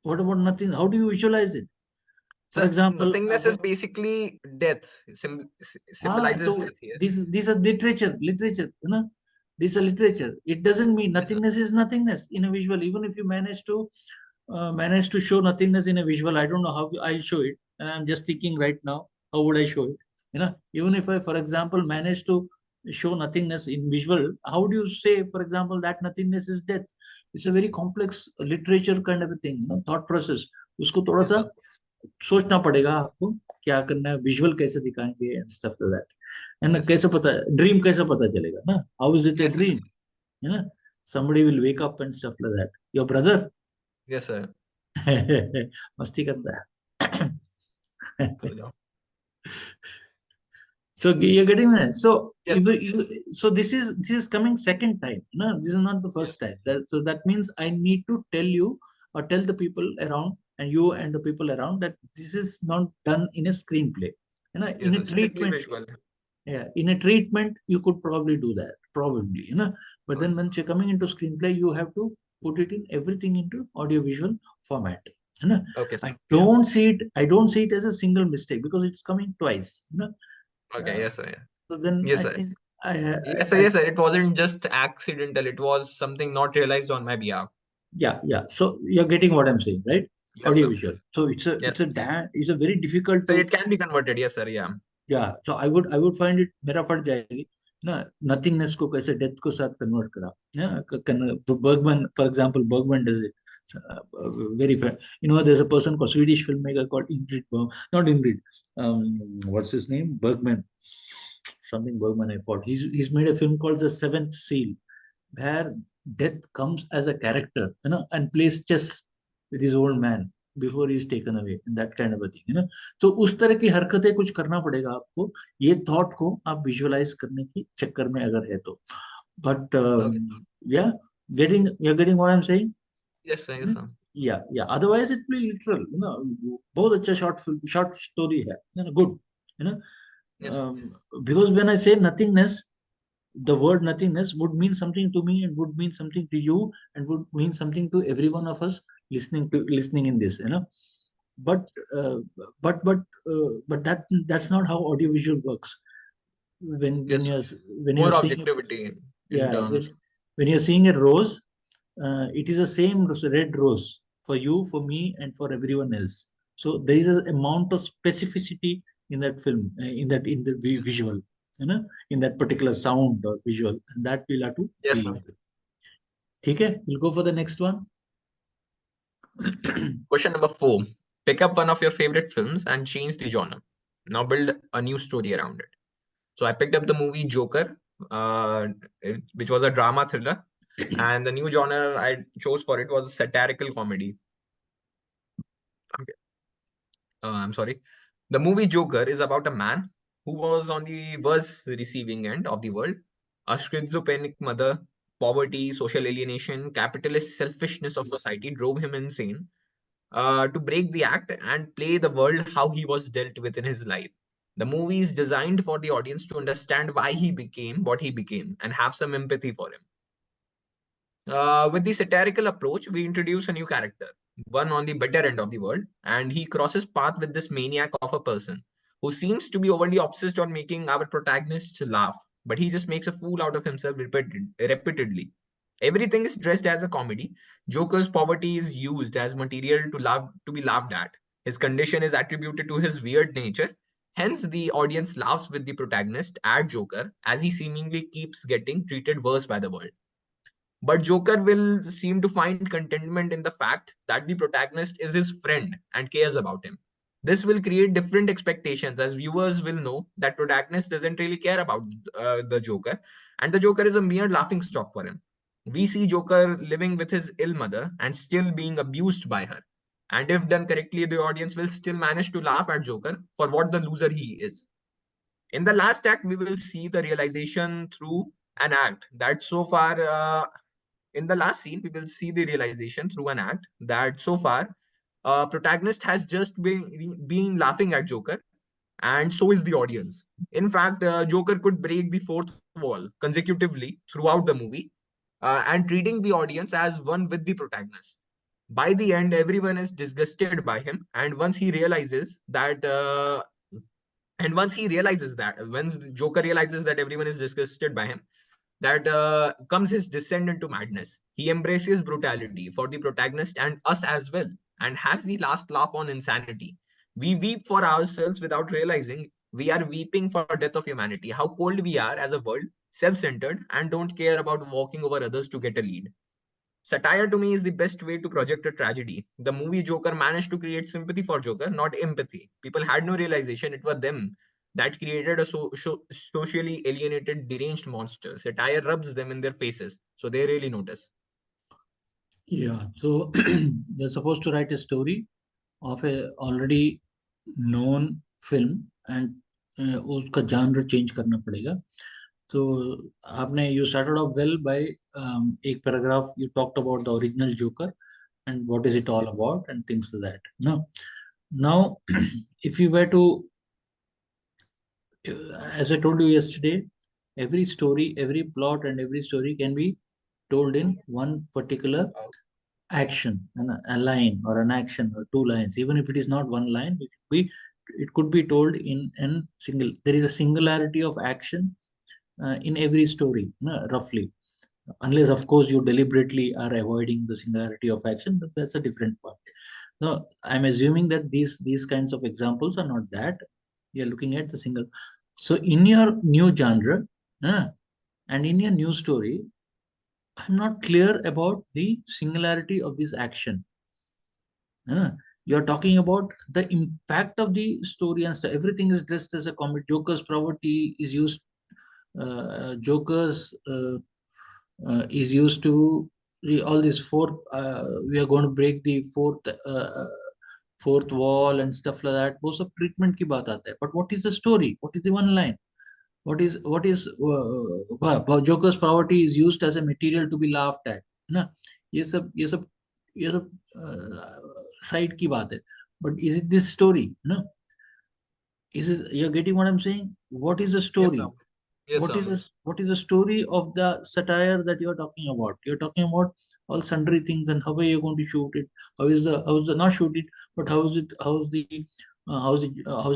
What about nothing? How do you visualize it? For So example, nothingness is basically death. Symbolizes so death. Yes. these are literature. These are literature. It doesn't mean Yes, sir. nothingness is nothingness in a visual. Even if you manage to show nothingness in a visual, I don't know how I'll show it. And I'm just thinking right now, how would I show it? Even if I, for example, manage to show nothingness in visual, how do you say, for example, that nothingness is death? It's a very complex literature kind of a thing, thought process. उसको थोड़ा Yes, सा sir. सोचना पड़ेगा आपको, क्या करना है, visual कैसे दिखाएंगे एंड स्टफ लाइक दैट, है ना? Yes, sir. कैसे पता ड्रीम कैसे पता चलेगा ना? How is it a Yes, sir. Dream? है ना? somebody will wake up and stuff like that. Your brother Yes, sir. मस्ती करता है. So, yeah. So you're getting that. So Yes, sir. so this is coming second time. No, this is not the Yes, first time. So that means I need to tell you or tell the people around and you and the people around that this is not done in a screenplay. yes, In a sir. Strictly treatment, visual. yeah, in a treatment you could probably do that, probably. But Okay. then when you're coming into screenplay, you have to put it in everything into audiovisual format. Okay, sir. I Yeah. don't see it. I don't see it as a single mistake because it's coming twice. Okay. Uh, Yes, sir. Yeah. so then Yes, I sir. think I, ha- Yes, sir. I Yes, sir. It wasn't just accidental. It was something not realized on my behalf. yeah. So you're getting what I'm saying, right? Yes, sir. Audiovisual. So it's a Yes. it's a da- it's a very difficult So to. it can be converted. Yes, sir. Yeah. Yeah. So I would find it मेरा फट जाएगी ना, nothingness को कैसे death को साथ convert करा. Yeah. Bergman, for example, Bergman does it. Very fair. There's a person called Swedish filmmaker called Ingrid not Ingrid. What's his name? Bergman. Something Bergman. I thought he's made a film called The Seventh Seal, where death comes as a character, and plays chess with his old man before he is taken away, and that kind of a thing. तो उस तरह की हरकतें कुछ करना पड़ेगा आपको, ये थॉट को आप विजुअलाइज करने की चक्कर में अगर है तो. But Okay. yeah, you're getting what I'm saying. Yes, sir. Yes, Hmm? sir. Yeah, otherwise it will be literal. बहुत अच्छा short story है, good. you know Yes. because when I say nothingness, the word nothingness would mean something to me and would mean something to you and would mean something to every one of us listening in this. But uh, but that's not how audiovisual works. when when Yes, sir. you're when More you're seeing objectivity in yeah terms. when you're seeing a rose, it is the same red rose for you, for me, and for everyone else. So there is an amount of specificity in that film, in the visual, in that particular sound or visual, and that we'll have to Yes, be sir. into. Okay, we'll go for the next one. Question number 4. Pick up one of your favorite films and change the genre. Now build a new story around it. So I picked up the movie Joker, which was a drama thriller, and the new genre I chose for it was satirical comedy. I'm sorry. The movie Joker is about a man who was on the worst receiving end of the world. A schizophrenic mother, poverty, social alienation, capitalist selfishness of society drove him insane to break the act and play the world how he was dealt with in his life. The movie is designed for the audience to understand why he became what he became and have some empathy for him. With the satirical approach, we introduce a new character, one on the better end of the world, and he crosses path with this maniac of a person who seems to be overly obsessed on making our protagonists laugh, but he just makes a fool out of himself repeatedly. Everything is dressed as a comedy. Joker's poverty is used as material to be laughed at. His condition is attributed to his weird nature. Hence, the audience laughs with the protagonist at Joker as he seemingly keeps getting treated worse by the world. But Joker will seem to find contentment in the fact that the protagonist is his friend and cares about him. This will create different expectations as viewers will know that protagonist doesn't really care about the Joker and the Joker is a mere laughing stock for him. We see Joker living with his ill mother and still being abused by her. And if done correctly, the audience will still manage to laugh at Joker for what the loser he is. In the last act, we will see the realization through an act that so far in the last scene, we will see the realization through an act that so far, protagonist has just been laughing at Joker, and so is the audience. In fact, Joker could break the fourth wall consecutively throughout the movie, and treating the audience as one with the protagonist. By the end, everyone is disgusted by him, and once Joker realizes that everyone is disgusted by him, that comes his descent into madness. He embraces brutality for the protagonist and us as well, and has the last laugh on insanity. We weep for ourselves without realizing we are weeping for death of humanity. How cold we are as a world, self-centered, and don't care about walking over others to get a lead. Satire to me is the best way to project a tragedy. The movie Joker managed to create sympathy for Joker, not empathy. People had no realization it was them that created a socially alienated, deranged monster. Satire rubs them in their faces, so they really notice. Yeah, so they're supposed to write a story of a already known film and उसका genre change करना पड़ेगा. So आपने you started off well by एक paragraph you talked about the original Joker and what is it all about and things like that. No, now if you were to, as I told you yesterday, every story, every plot, and every story can be told in one particular action, a line or an action or two lines. Even if it is not one line, it could be told in an single. There is a singularity of action in every story, roughly. Unless, of course, you deliberately are avoiding the singularity of action, but that's a different part. No, I'm assuming that these kinds of examples are not that. You're looking at the single. So in your new genre, and in your new story, I'm not clear about the singularity of this action. You're talking about the impact of the story and stuff. Everything is dressed as a comedy. Joker's poverty is used. Joker's is used to all this fourth. We are going to break the fourth wall and stuff like that. वो सब treatment की बात आता है. But what is the story? What is the one line? What is Joker's poverty is used as a material to be laughed at. ना ये सब side की बात है. But is it this story? No, is it, you're getting what I'm saying? What is the Yes, sir. story? Yes, What sir. is what is the story of the satire that you're talking about? You're talking about all sundry things and how are you going to shoot it? How is the not shoot it, but how is the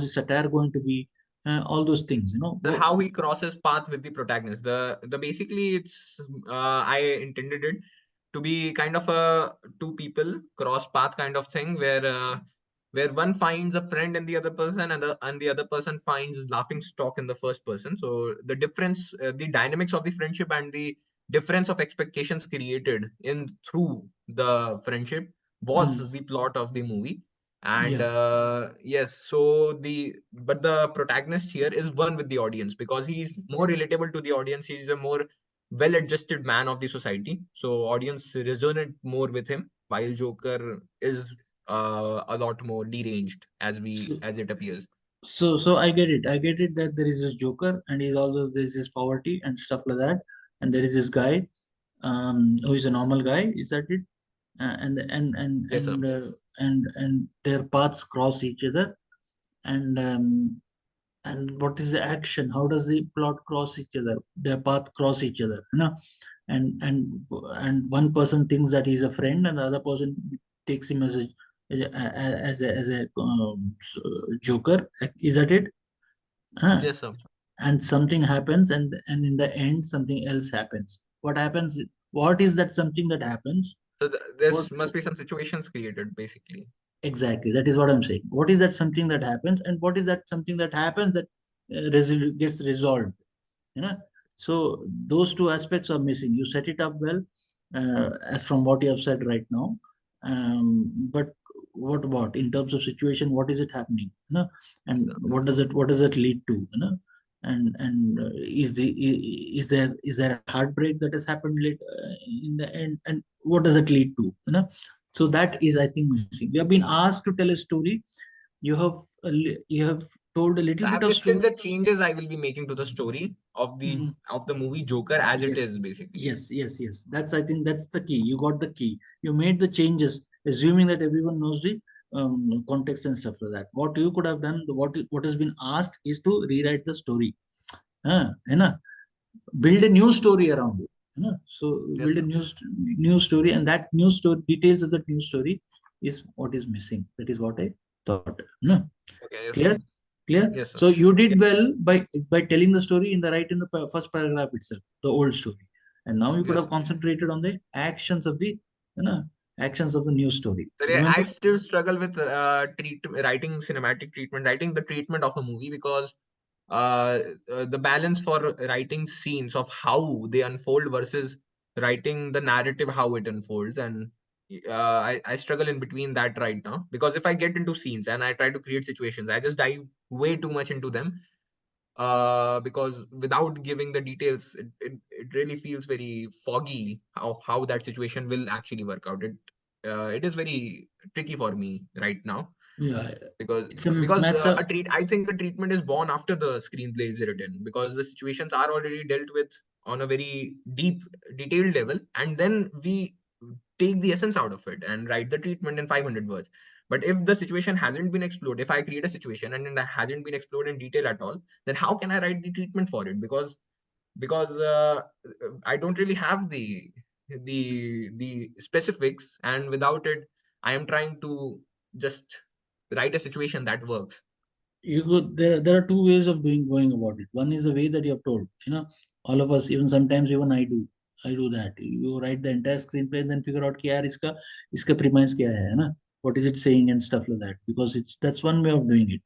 satire going to be? All those things, How he crosses path with the protagonist. The basically it's I intended it to be kind of a two people cross path kind of thing where one finds a friend in the other person and the other person finds laughing stock in the first person. So the difference, the dynamics of the friendship and the difference of expectations created in through the friendship was Mm, the plot of the movie. And yeah. yes, so the protagonist here is one with the audience because he's more relatable to the audience. He's a more well adjusted man of the society, so audience resonate more with him, while Joker is a lot more deranged So, as it appears. so I get it. I get it that there is this Joker, and he's also there's this poverty and stuff like that, and there is this guy, who is a normal guy. Is that it? And Yes, sir. and their paths cross each other, and what is the action? How does the plot cross each other? Their path cross each other, you know, and one person thinks that he's a friend, and the other person takes him as a joker. Is that it? Huh? Yes, sir. And something happens, and in the end, something else happens. What happens? What is that something that happens? So What this must be some situations created, basically. exactly? That is what I'm saying. What is that something that happens, and what is that something that happens that gets resolved? You know, so those two aspects are missing. You set it up well, as from what you have said right now, but what about in terms of situation? What is it happening? You know, Yes, and sir. what does it lead to? You know, and is there a heartbreak that has happened late, in the end, and what does it lead to? You know, so that is, I think, missing. You have been asked to tell a story. You have you have told a little I bit have of listed story. the changes I will be making to the story of the movie Joker as it Yes, is, basically. yes. That's, I think that's the key. You got the key. You made the changes, assuming that everyone knows the context and stuff like that. What you could have done, what has been asked is to rewrite the story. है ना? Build a new story around it. है ना? So Yes, build a sir. new story, and that new story, details of that new story is what is missing. That is what I thought. है ना? Okay, yes, Clear? sir. Clear? Yes, sir. So you did Yes, well by telling the story in the right in the first paragraph itself, the old story, and now you could yes, have sir. concentrated on the actions of the, actions of the new story. Sorry, I Remember? still struggle with writing cinematic treatment, writing the treatment of a movie, because the balance for writing scenes of how they unfold versus writing the narrative how it unfolds, and I struggle in between that right now, because if I get into scenes and I try to create situations, I just dive way too much into them, because without giving the details, it really feels very foggy of how that situation will actually work out. It is very tricky for me right now, Yeah, because it's a matter. a treat I think a treatment is born after the screenplay is written, because the situations are already dealt with on a very deep detailed level, and then we take the essence out of it and write the treatment in 500 words. But if the situation hasn't been explored, if I create a situation and it hasn't been explored in detail at all, then how can I write the treatment for it? Because I don't really have the specifics, and without it, I am trying to just write a situation that works. You could there are two ways of going about it. One is the way that you have told. All of us, even sometimes even I do that. You write the entire screenplay and then figure out कि यार इसका premise क्या है ना? What is it saying and stuff like that, because that's one way of doing it.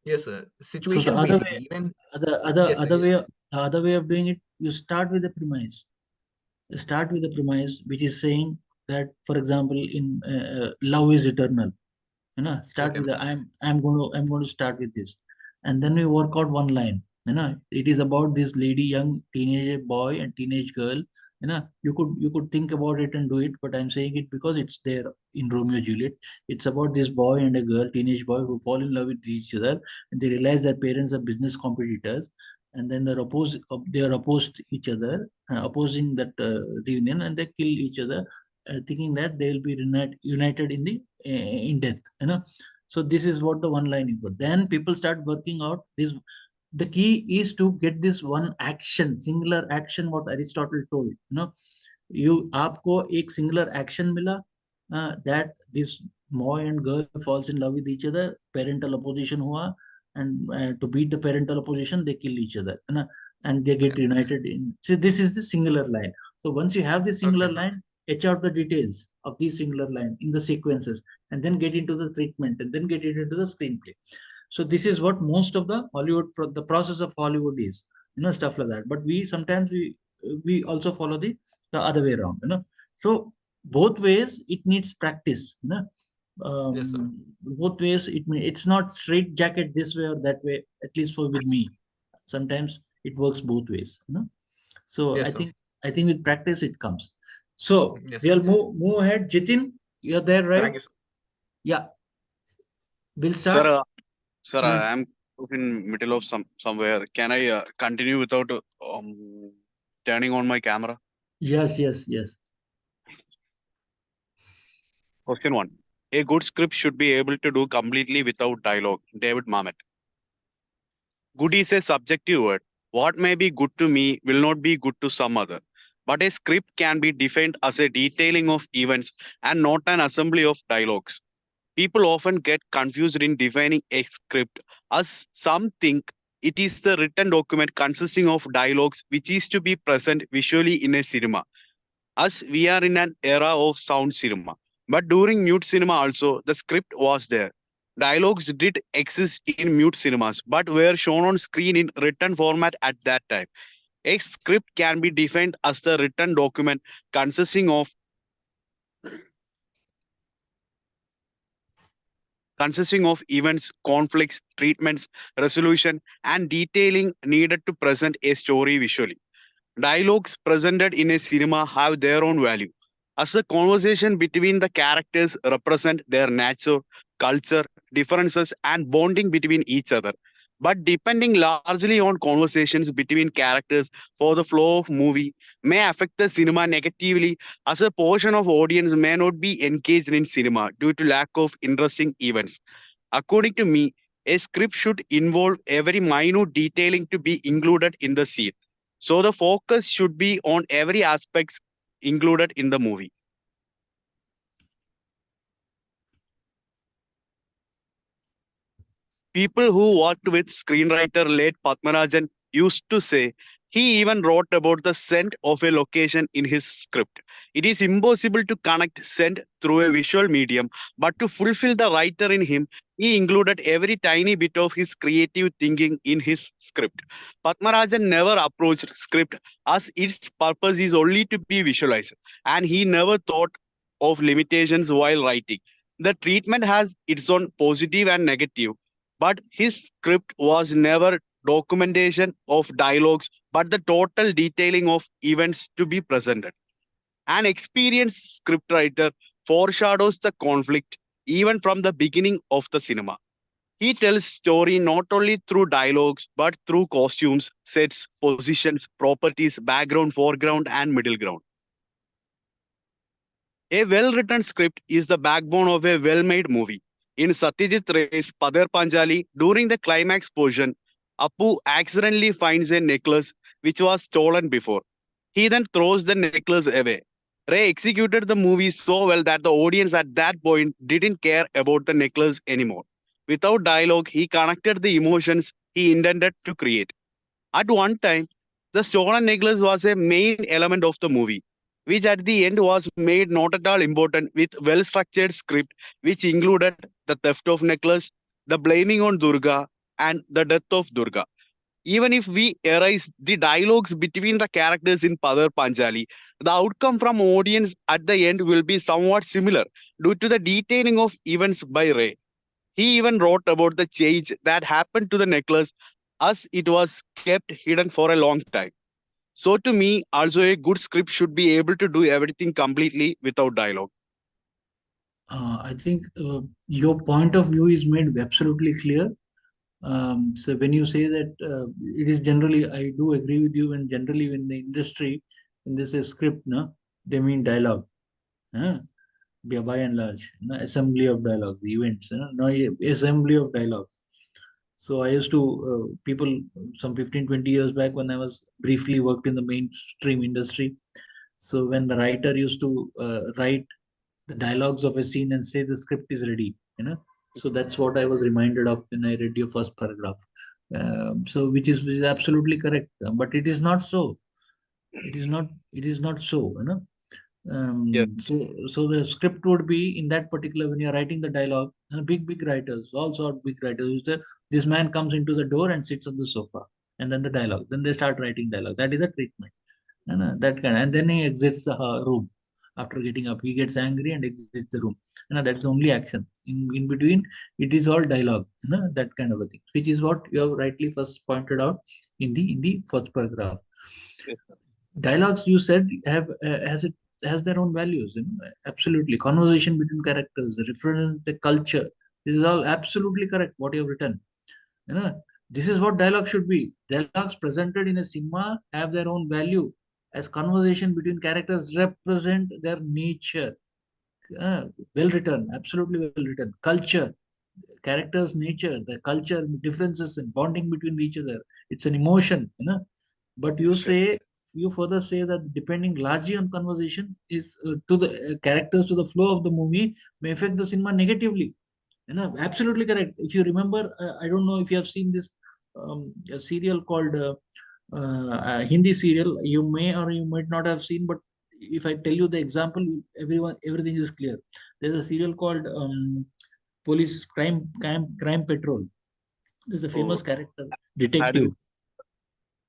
Yes, sir. So the Situations other basically. way, Even yes, sir. other Yes. way, the other way of doing it, you start with the premise. You start with the premise, which is saying that, for example, in love is eternal. Start Okay. with the, I'm going to start with this, and then we work out one line. It is about this lady, young teenage boy and teenage girl. You could think about it and do it, but I'm saying it because it's there in Romeo and Juliet. It's about this boy and a girl, teenage boy, who fall in love with each other, and they realize their parents are business competitors, and then they are opposed to each other, opposing that reunion, and they kill each other, thinking that they will be united in the in death. So this is what the one line you put. Then people start working out this. The key is to get this one action, singular action, what Aristotle told. You आपको एक singular action मिला, that this boy and girl falls in love with each other, parental opposition हुआ, and to beat the parental opposition they kill each other, and they get Okay. united in. So this is the singular line. So once you have the singular Okay. line, etch out the details of these singular line in the sequences, and then get into the treatment, and then get it into the screenplay. So this is what most of the the process of Hollywood is, stuff like that. But we sometimes we also follow the other way around. So both ways it needs practice. Yes, sir. Both ways it's not straight jacket this way or that way. At least for with me, sometimes it works both ways. So Yes, sir. I think with practice it comes. So Yes, sir. we'll move ahead. Jitin, you're there, right? Thank you, sir. Yeah, we'll Sir, start. sir, Uh, I am in middle of somewhere. Can I continue without turning on my camera? yes, yes, yes. Question one. A good script should be able to do completely without dialogue. David Mamet. Good is a subjective word. What may be good to me will not be good to some other. But a script can be defined as a detailing of events and not an assembly of dialogues. People often get confused in defining a script, as some think it is the written document consisting of dialogues which is to be present visually in a cinema, as we are in an era of sound cinema. But during mute cinema also, the script was there. Dialogues did exist in mute cinemas, but were shown on screen in written format at that time. A script can be defined as the written document consisting of events, conflicts, treatments, resolution, and detailing needed to present a story visually. Dialogues presented in a cinema have their own value, as the conversation between the characters represent their nature, culture, differences, and bonding between each other. But depending largely on conversations between characters for the flow of movie may affect the cinema negatively, as a portion of audience may not be engaged in cinema due to lack of interesting events. According to me, a script should involve every minute detailing to be included in the scene. So the focus should be on every aspect included in the movie. People who worked with screenwriter late Padmarajan used to say he even wrote about the scent of a location in his script. It is impossible to connect scent through a visual medium, but to fulfill the writer in him, he included every tiny bit of his creative thinking in his script. Padmarajan never approached script as its purpose is only to be visualized, and he never thought of limitations while writing. The treatment has its own positive and negative, but his script was never documentation of dialogues but the total detailing of events to be presented. An experienced scriptwriter foreshadows the conflict even from the beginning of the cinema. He tells story not only through dialogues but through costumes, sets, positions, properties, background, foreground, and middle ground. A well written script is the backbone of a well made movie. In Satyajit Ray's Padar Panjali, during the climax portion, Apu accidentally finds a necklace which was stolen before. He then throws the necklace away. Ray executed the movie so well that the audience at that point didn't care about the necklace anymore. Without dialogue, he connected the emotions he intended to create. At one time, the stolen necklace was a main element of the movie, which at the end was made not at all important with well-structured script, which included the theft of necklace, the blaming on Durga, and the death of Durga. Even if we erase the dialogues between the characters in Padar Panjali, the outcome from audience at the end will be somewhat similar due to the detailing of events by Ray. He even wrote about the change that happened to the necklace as it was kept hidden for a long time. So, to me, also a good script should be able to do everything completely without dialogue. I think your point of view is made absolutely clear. So when you say that it is generally, I do agree with you. And generally, when the industry, when they say script, no, they mean dialogue. Huh? By and large, no, assembly of dialogue, the events, no, assembly of dialogues. So I used to people some 15, 20 years back when I was briefly worked in the mainstream industry. So when the writer used to write the dialogues of a scene and say the script is ready, so that's what I was reminded of when I read your first paragraph. So which is absolutely correct. But it is not so. It is not so, Yes, so the script would be in that particular, when you're writing the dialogue, big writers, all sort of big writers who say this man comes into the door and sits on the sofa, and then the dialogue, then they start writing dialogue. That is a treatment, that kind, and then he exits the room. After getting up, he gets angry and exits the room. That's the only action. In between, it is all dialogue, that kind of a thing, which is what you have rightly first pointed out in the first paragraph. yes, sir. Dialogues, you said, have has it has their own values. Absolutely. Conversation between characters, the reference, the culture. This is all absolutely correct. What you have written. You know, this is what dialogue should be. Dialogues presented in a cinema have their own value, as conversation between characters represent their nature. Uh, well written, absolutely well written. Culture, characters' nature, the culture, differences and bonding between each other. It's an emotion. But you Yes, say, you further say that depending largely on conversation is to the characters, to the flow of the movie may affect the cinema negatively. Absolutely correct. If you remember, I don't know if you have seen this a serial called Hindi serial. You may or you might not have seen, but if I tell you the example, everything is clear. There's a serial called Police Crime Patrol. There's a oh, famous character, I detective. didn't.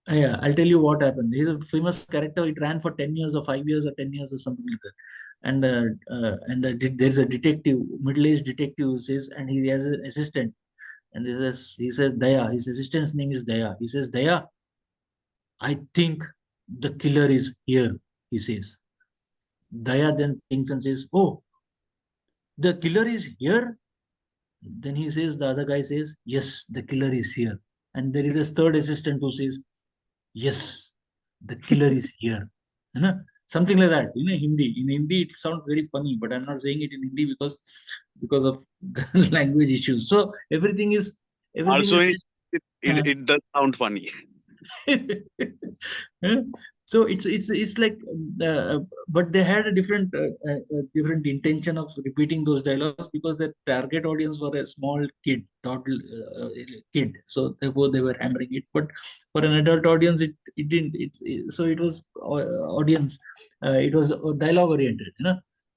Yeah, I'll tell you what happened. He's a famous character. It ran for 10 years or 5 years or 10 years or something like that. There's a detective, middle-aged detective who says, and he has an assistant. And he says, Daya. His assistant's name is Daya. He says, Daya, I think the killer is here. He says. Daya then thinks and says, oh, the killer is here. Then he says, the other guy says, yes, the killer is here. And there is a third assistant who says, yes, the killer is here. You know, something like that. Hindi. In Hindi, it sounds very funny, but I'm not saying it in Hindi because of the language issues. So everything Also, is uh, it does sound funny. Yeah. So it's like, but they had a different intention of repeating those dialogues because their target audience were a small kid, toddler kid. So therefore they were hammering it. But for an adult audience, it didn't. So it was audience. It was dialogue oriented.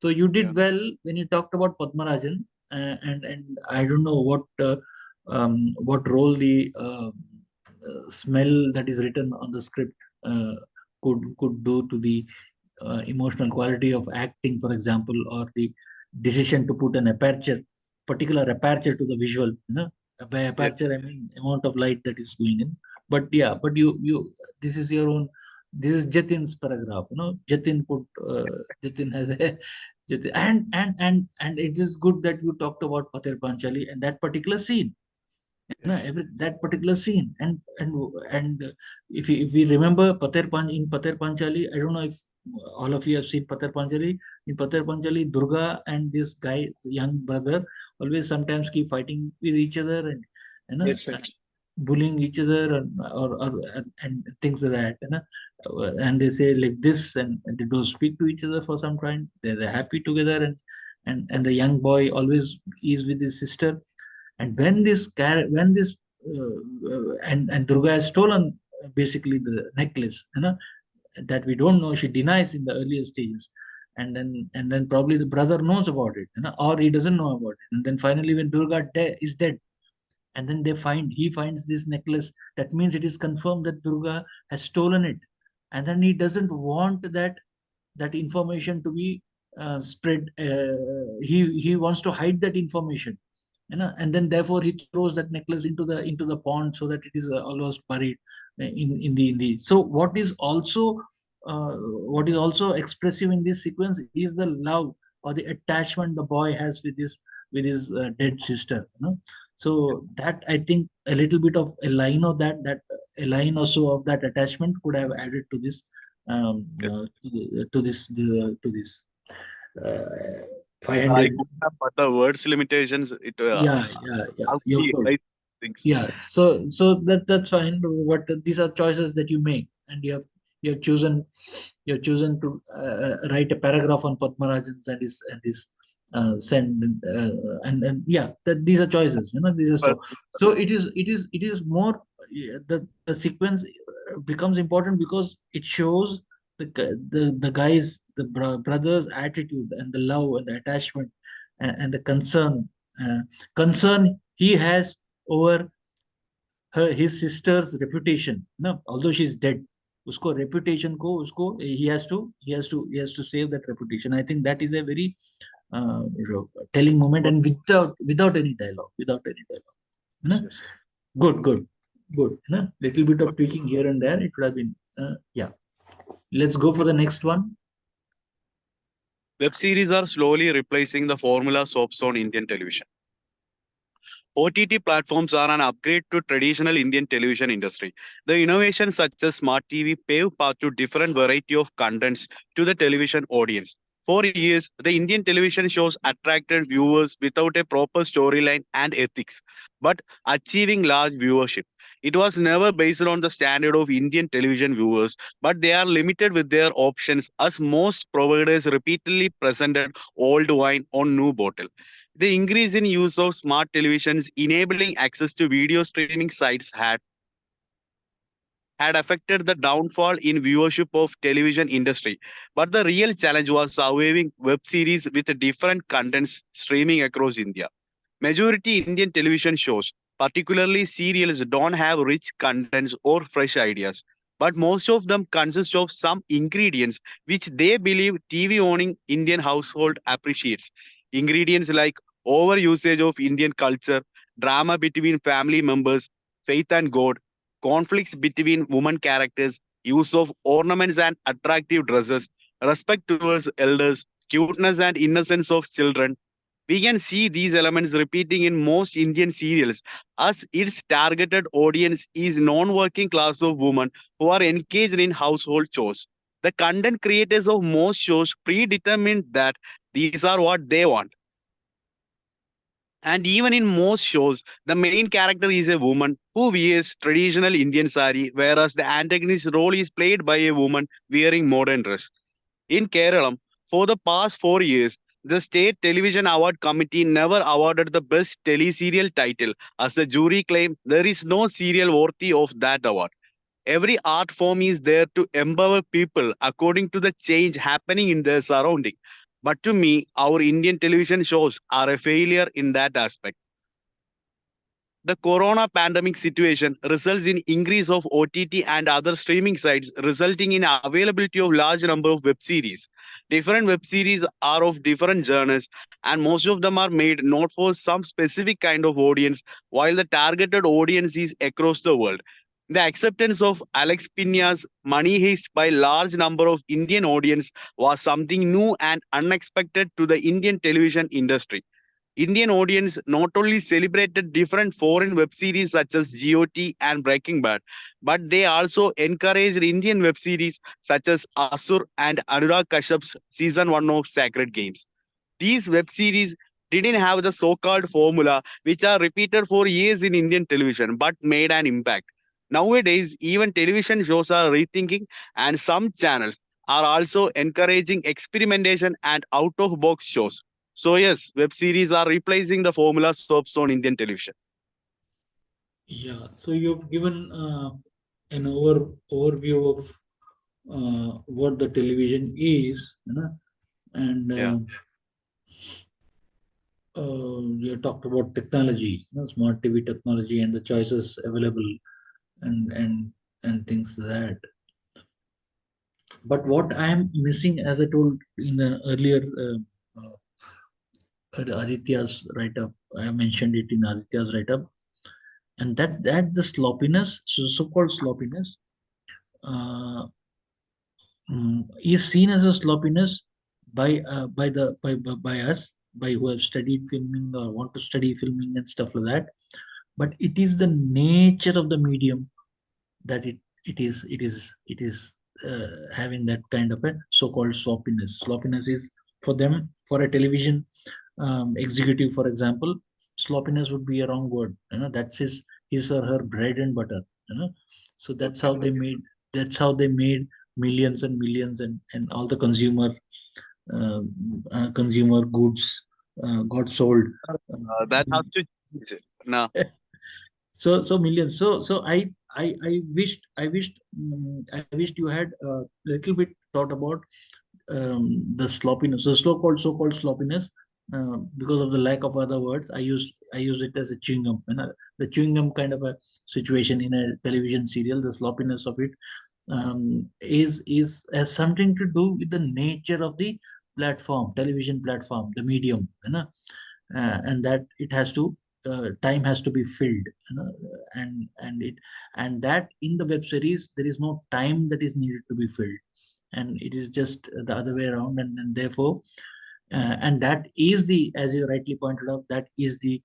So you Yeah. did well when you talked about Padmarajan, and I don't know what role the smell that is written on the script uh, could do to the emotional quality of acting, for example, or the decision to put an particular aperture to the visual. By Yes. aperture, I mean amount of light that is going in. But yeah, but this is your own. This is Jatin's paragraph. Jatin has a Jatin, and it is good that you talked about Pater Panchali and that particular scene. Yes. That particular scene. And if we remember Pater Panchali, I don't know if all of you have seen Pater Panchali. In Pater Panchali, Durga and this guy, young brother, always sometimes keep fighting with each other and you know Yes, sir. bullying each other and things like that. And they say like this, and they don't speak to each other for some time. They're happy together, and the young boy always is with his sister. And when this and Durga has stolen basically the necklace, that we don't know. She denies in the earlier stages, and then probably the brother knows about it, or he doesn't know about it. And then finally, when is dead, and then he finds this necklace. That means it is confirmed that Durga has stolen it, and then he doesn't want that information to be spread. He wants to hide that information, and then therefore he throws that necklace into the pond so that it is almost buried in the. So what is also expressive in this sequence is the love or the attachment the boy has with his dead sister. So that, I think, a little bit of a line of that a line or so of that attachment could have added to this Yes. to this I 500. could have, but the words limitations, it Yeah, how you're we good. write things. Yeah, so that's fine. What these are choices that you make, and you have chosen to write a paragraph on Padmarajan and his send and yeah, that these are choices. These are But so it is more. Yeah, the sequence becomes important because it shows the guys, the brothers' attitude and the love and the attachment and the concern he has over his sister's reputation. No, although she's dead, usko reputation ko usko he has to save that reputation. I think that is a very telling moment, and without any dialogue, yes, na? yes. Good. Little bit of Okay. tweaking here and there, it would have been yeah. Let's go for Yes. the next one. Web series are slowly replacing the formula soaps on Indian television. OTT platforms are an upgrade to traditional Indian television industry. The innovations such as smart TV pave path to different variety of contents to the television audience. For years, the Indian television shows attracted viewers without a proper storyline and ethics, but achieving large viewership. It was never based on the standard of Indian television viewers, but they are limited with their options as most providers repeatedly presented old wine on new bottle. The increase in use of smart televisions enabling access to video streaming sites had affected the downfall in viewership of television industry. But the real challenge was surviving web series with different contents streaming across India. Majority Indian television shows, particularly serials, don't have rich contents or fresh ideas. But most of them consist of some ingredients which they believe TV owning Indian household appreciates. Ingredients like overusage of Indian culture, drama between family members, faith and God, conflicts between women characters, use of ornaments and attractive dresses, respect towards elders, cuteness and innocence of children. We can see these elements repeating in most Indian serials, as its targeted audience is non-working class of women who are engaged in household chores. The content creators of most shows predetermined that these are what they want. And even in most shows, the main character is a woman who wears traditional Indian sari, whereas the antagonist role is played by a woman wearing modern dress. In Kerala, for the past 4 years, the State Television Award Committee never awarded the best teleserial title, as the jury claimed there is no serial worthy of that award. Every art form is there to empower people according to the change happening in their surrounding. But to me, our Indian television shows are a failure in that aspect. The corona pandemic situation results in increase of OTT and other streaming sites, resulting in availability of large number of web series. Different web series are of different genres, and most of them are made not for some specific kind of audience, while the targeted audience is across the world. The acceptance of Alex Pina's Money Heist by large number of Indian audience was something new and unexpected to the Indian television industry. Indian audience not only celebrated different foreign web series such as GOT and Breaking Bad, but they also encouraged Indian web series such as Asur and Anurag Kashyap's season 1 of Sacred Games. These web series didn't have the so-called formula which are repeated for years in Indian television but made an impact. Nowadays, even television shows are rethinking, and some channels are also encouraging experimentation and out-of-box shows. So yes, web series are replacing the formula soaps on Indian television. Yeah, so you've given an overview of what the television is, you know, and Yeah. you talked about technology, you know, smart TV technology and the choices available, and things like that. But what I am missing, as I told in the earlier Aditya's write-up, I mentioned it in Aditya's write-up, and that the sloppiness, so-called sloppiness, uh, is seen as a sloppiness by us, by who have studied filming or want to study filming and stuff like that. But it is the nature of the medium that it is having that kind of a so-called sloppiness. Sloppiness is, for them, for a television executive, for example, sloppiness would be a wrong word. You know, that's his or her bread and butter. You know, so that's how they made millions and millions, and all the uh, consumer goods got sold. That has to change. Now, So millions. So I wished you had a little bit thought about the sloppiness, the so-called sloppiness, because of the lack of other words. I use it as a chewing gum, the chewing gum kind of a situation in a television serial. The sloppiness of it is has something to do with the nature of the platform, television platform, the medium, and that it has to, time has to be filled, and that in the web series there is no time that is needed to be filled. and it is just the other way around, and therefore, and that is the, as you rightly pointed out, that is the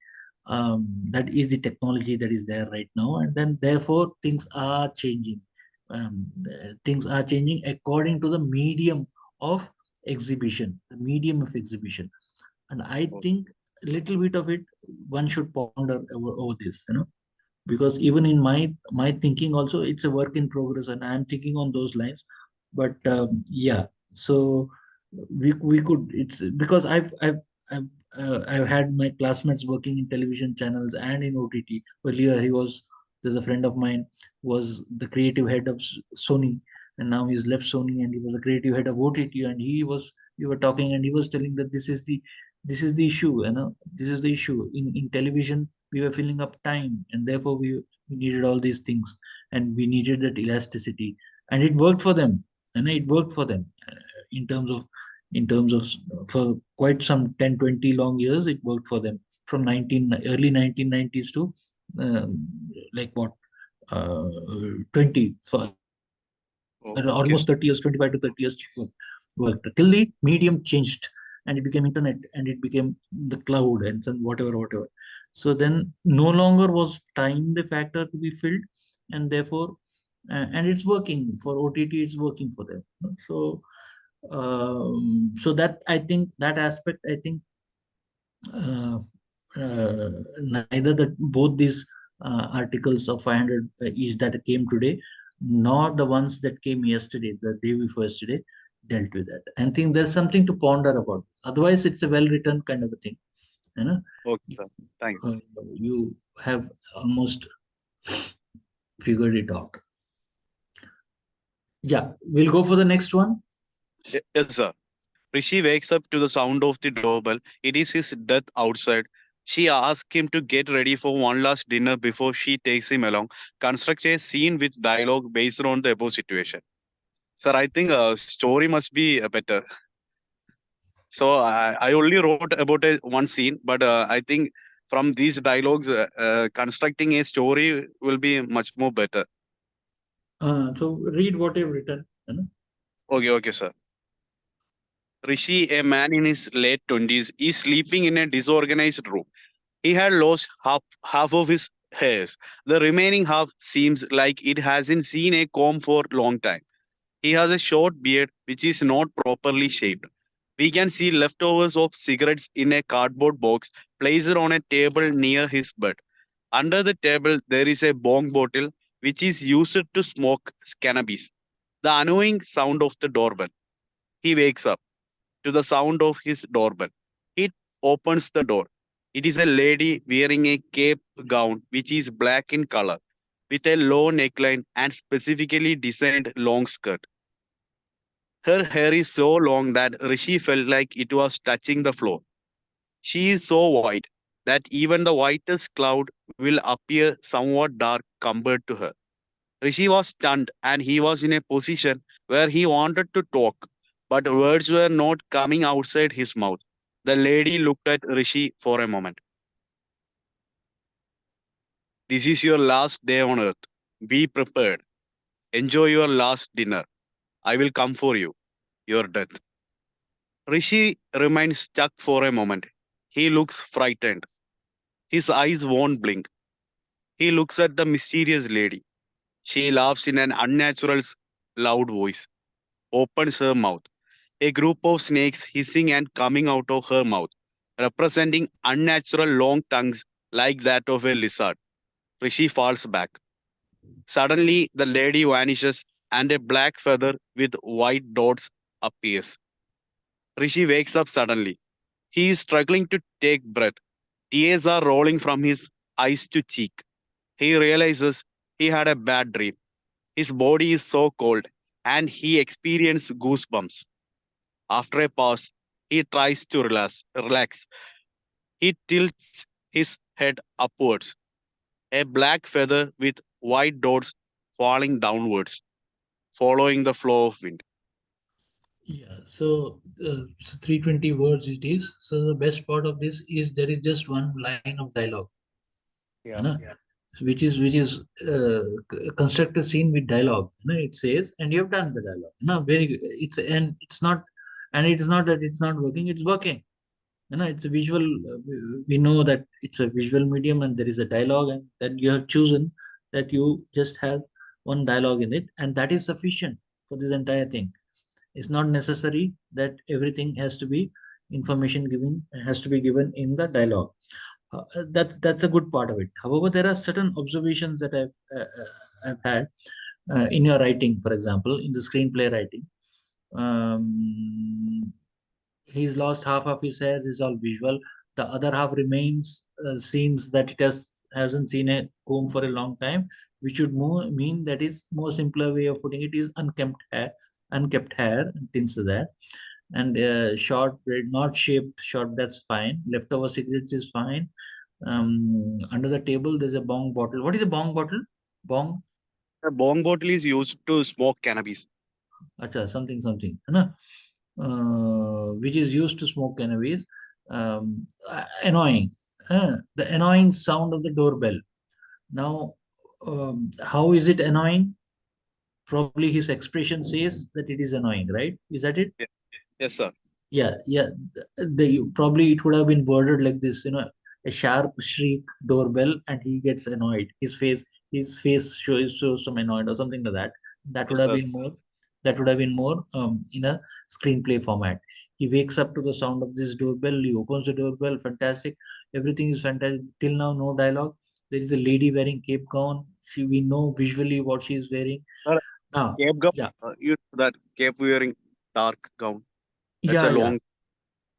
technology that is there right now, and then therefore things are changing. Things are changing according to the medium of exhibition, the medium of exhibition. And I think a little bit of it one should ponder over this, because even in my thinking also, it's a work in progress, and I'm thinking on those lines. But yeah, so we could, it's because I've had my classmates working in television channels and in OTT. Earlier there's a friend of mine, was the creative head of Sony, and now he's left Sony, and he was the creative head of OTT, and we were talking, and he was telling that this is the issue, this is the issue in television. We were filling up time, and therefore we needed all these things, and we needed that elasticity, and it worked for them, and it worked for them, in terms of for quite some 10-20 long years. It worked for them from early 1990s to like what, uh, 20 for Okay, almost 30 years, 25 to 30 years worked till the medium changed, and it became internet, and it became the cloud, and then whatever. So then no longer was time the factor to be filled, and therefore, and it's working for OTT, it's working for them. So so that, I think, that aspect, I think, uh, neither that both these articles of 500 each that came today, nor the ones that came yesterday, the day before yesterday, dealt with that. I think there's something to ponder about. Otherwise, it's a well written kind of a thing. You know, okay, sir. Thank you. uh, you have almost figured it out. Yeah, we'll go for the next one. Yes, sir. Rishi wakes up to the sound of the doorbell. It is his death outside. She asks him to get ready for one last dinner before she takes him along. Construct a scene with dialogue based on the above situation. Sir, I think story must be better. So I only wrote about one scene, but I think from these dialogues, constructing a story will be much more better. So read what you've written. Okay, okay, sir. Rishi, a man in his late 20s, is sleeping in a disorganized room. He had lost half of his hairs. The remaining half seems like it hasn't seen a comb for a long time. He has a short beard which is not properly shaved. We can see leftovers of cigarettes in a cardboard box placed on a table near his bed. Under the table, there is a bong bottle which is used to smoke cannabis. The annoying sound of the doorbell. He wakes up to the sound of his doorbell. He opens the door. It is a lady wearing a cape gown which is black in color with a low neckline and specifically designed long skirt. Her hair is so long that Rishi felt like it was touching the floor. She is so white that even the whitest cloud will appear somewhat dark compared to her. Rishi was stunned and he was in a position where he wanted to talk, but words were not coming outside his mouth. The lady looked at Rishi for a moment. This is your last day on earth. Be prepared. Enjoy your last dinner. I will come for you. Your death. Rishi remains stuck for a moment. He looks frightened. His eyes won't blink. He looks at the mysterious lady. She laughs in an unnatural, loud voice, opens her mouth. A group of snakes hissing and coming out of her mouth, representing unnatural long tongues like that of a lizard. Rishi falls back. Suddenly, the lady vanishes and a black feather with white dots appears. Rishi wakes up suddenly. He is struggling to take breath. Tears are rolling from his eyes to cheek. He realizes he had a bad dream. His body is so cold and he experiences goosebumps. After a pause, he tries to relax. He tilts his head upwards, a black feather with white dots falling downwards, following the flow of wind. Yeah, so 320 words it is. So the best part of this is there is just one line of dialogue. है Yeah. ना? which is construct a scene with dialogue. It says, and you have done the dialogue. Very good. It's not, and it's not that it's not working. It's working. It's a visual. We know that it's a visual medium, and there is a dialogue, and then you have chosen that you just have one dialogue in it, and that is sufficient for this entire thing. It's not necessary that everything has to be information given has to be given in the dialogue. That's a good part of it. However, there are certain observations that I've had in your writing. For example, in the screenplay writing, um, he's lost half of his hair is all visual. The other half remains. Seems that it hasn't seen a comb for a long time, which would mean that is more simpler way of putting it is unkept hair, and things like that. And short braid, not shaped short. That's fine. Leftover cigarettes is fine. Under the table, there's a bong bottle. What is a bong bottle? Bong, A bong bottle is used to smoke cannabis. acha, something, है ना? Which is used to smoke cannabis. Annoying. The annoying sound of the doorbell. Now, how is it annoying? Probably his expression says that it is annoying, right? Is that it? Yeah. Yes, sir. Yeah. Probably it would have been worded like this, a sharp shriek doorbell, and he gets annoyed. His face shows some annoyed or something like that. That would Yes, have sir. been more. That would have been more in a screenplay format. He wakes up to the sound of this doorbell. He opens the doorbell. Fantastic. Everything is fantastic. Till now, no dialogue. There is a lady wearing cape gown. We know visually what she is wearing. Sir, Now, cape gown. yeah, You know that cape wearing dark gown. That's a yeah. long.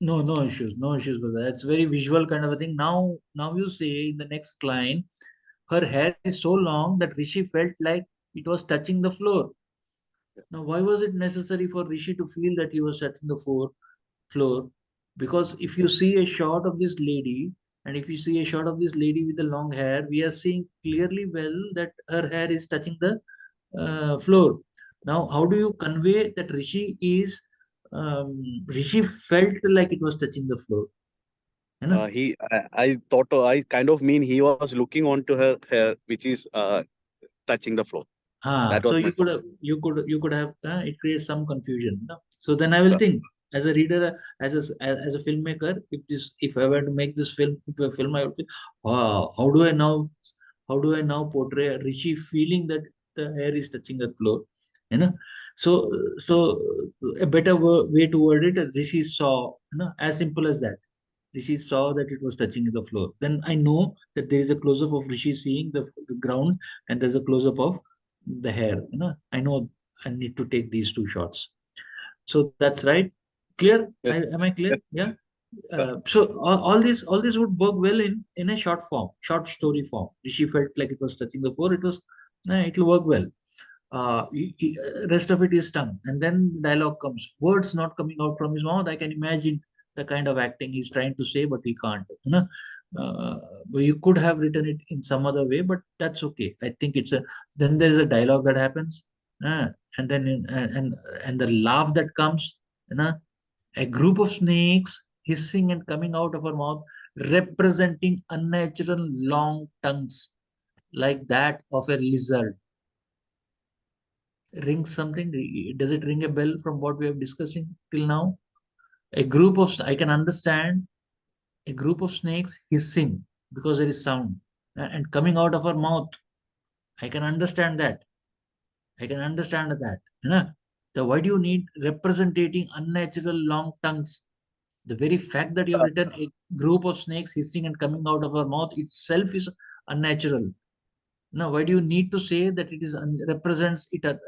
No issues with that. It's very visual kind of a thing. Now you say in the next line, her hair is so long that Rishi felt like it was touching the floor. Now, why was it necessary for Rishi to feel that he was touching the floor? Because if you see a shot of this lady, and if you see a shot of this lady with the long hair, we are seeing clearly well that her hair is touching the floor. Now, how do you convey that Rishi felt like it was touching the floor? है ना? I thought I kind of mean he was looking onto her hair, which is touching the floor. That was So my you could have it creates some confusion. No? So then I will thought. think as a reader, as a filmmaker, if I were to make this film into a film, I would think, how do I now portray Rishi feeling that the hair is touching the floor, you know? So so a better way to word it, Rishi saw, as simple as that. Rishi saw that it was touching the floor. Then I know that there is a close up of Rishi seeing the ground, and there's a close up of the hair. I know I need to take these two shots. So that's right. Clear? Yes, Am I clear? yes, Yeah. sir. So all this would work well in a short form, short story form. Rishi felt like it was touching the floor. It will work well. Rest of it is tongue, and then dialogue comes. Words not coming out from his mouth. I can imagine the kind of acting he's trying to say, but he can't. Uh, but you could have written it in some other way, but that's okay. I think it's a. Then there is a dialogue that happens, uh, and then and the laugh that comes. You know, a group of snakes hissing and coming out of her mouth, representing unnatural long tongues like that of a lizard. Rings something? Does it ring a bell from what we are discussing till now? I can understand a group of snakes hissing because there is sound and coming out of our mouth. I can understand that. I can understand that. Why do you need representing unnatural long tongues? The very fact that you have written a group of snakes hissing and coming out of our mouth itself is unnatural. Now, why do you need to say that it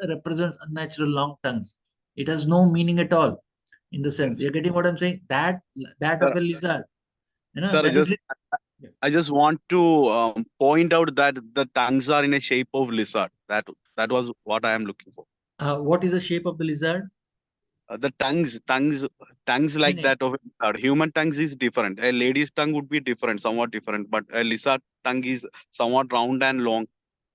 represents unnatural long tongues? It has no meaning at all in the sense. Yes. You're getting what I'm saying? That Sir, of a lizard. sir, That is it. I just want to point out that the tongues are in a shape of lizard. That was what I am looking for. What is the shape of the lizard? The tongues No, like no. that of a lizard. Human tongues is different. A lady's tongue would be different, somewhat different, but a lizard tongue is somewhat round and long,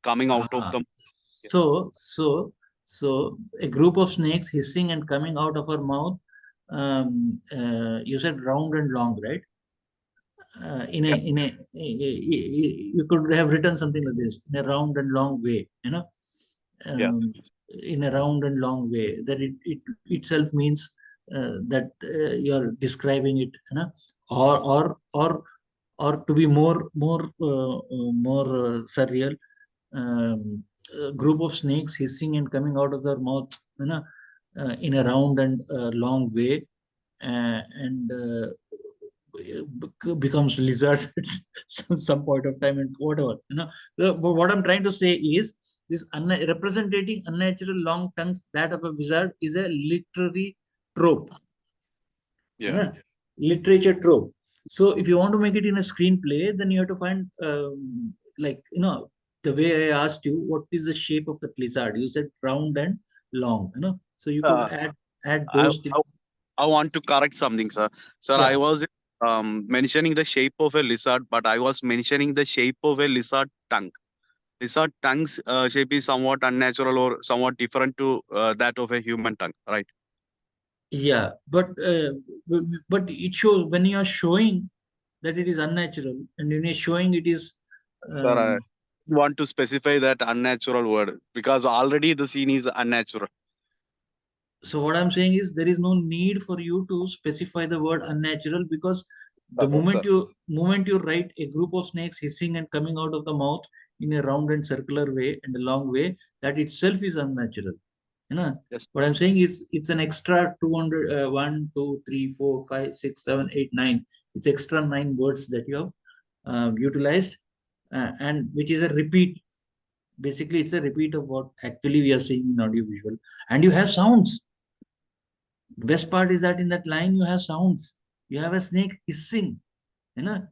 coming out of Uh, the. so, so, so a group of snakes hissing and coming out of her mouth. You said round and long, right? you could have written something like this, in a round and long way, Yeah. in a round and long way, that it itself means that you're describing it, or to be more surreal, a group of snakes hissing and coming out of their mouth, in a round and long way, and becomes lizards at some point of time, and whatever. But what I'm trying to say is, this representing unnatural long tongues, that of a wizard, is a literary trope, Yeah. literature trope. So if you want to make it in a screenplay, then you have to find, like, the way I asked you, what is the shape of the lizard? You said round and long, so you could Uh, add I, those I things. I want to correct something, sir. Sir, Yeah. I was mentioning the shape of a lizard, but I was mentioning the shape of a lizard tongue. Lizard tongue's shape is somewhat unnatural or somewhat different to that of a human tongue, right? Yeah, but it shows, when you are showing that it is unnatural, and when you're showing it is, Sir, I um, want to specify that unnatural word because already the scene is unnatural. so what I'm saying is, there is no need for you to specify the word unnatural, because the Correct, sir. moment you write a group of snakes hissing and coming out of the mouth in a round and circular way and a long way, that itself is unnatural. Yes, What I'm saying is, it's an extra 200, 1, 2, 3, 4, 5, 6, 7, 8, 9. It's extra 9 words that you have utilized, and which is a repeat. Basically, it's a repeat of what actually we are seeing in audiovisual. And you have sounds. The best part is that in that line you have sounds. You have a snake hissing, you know,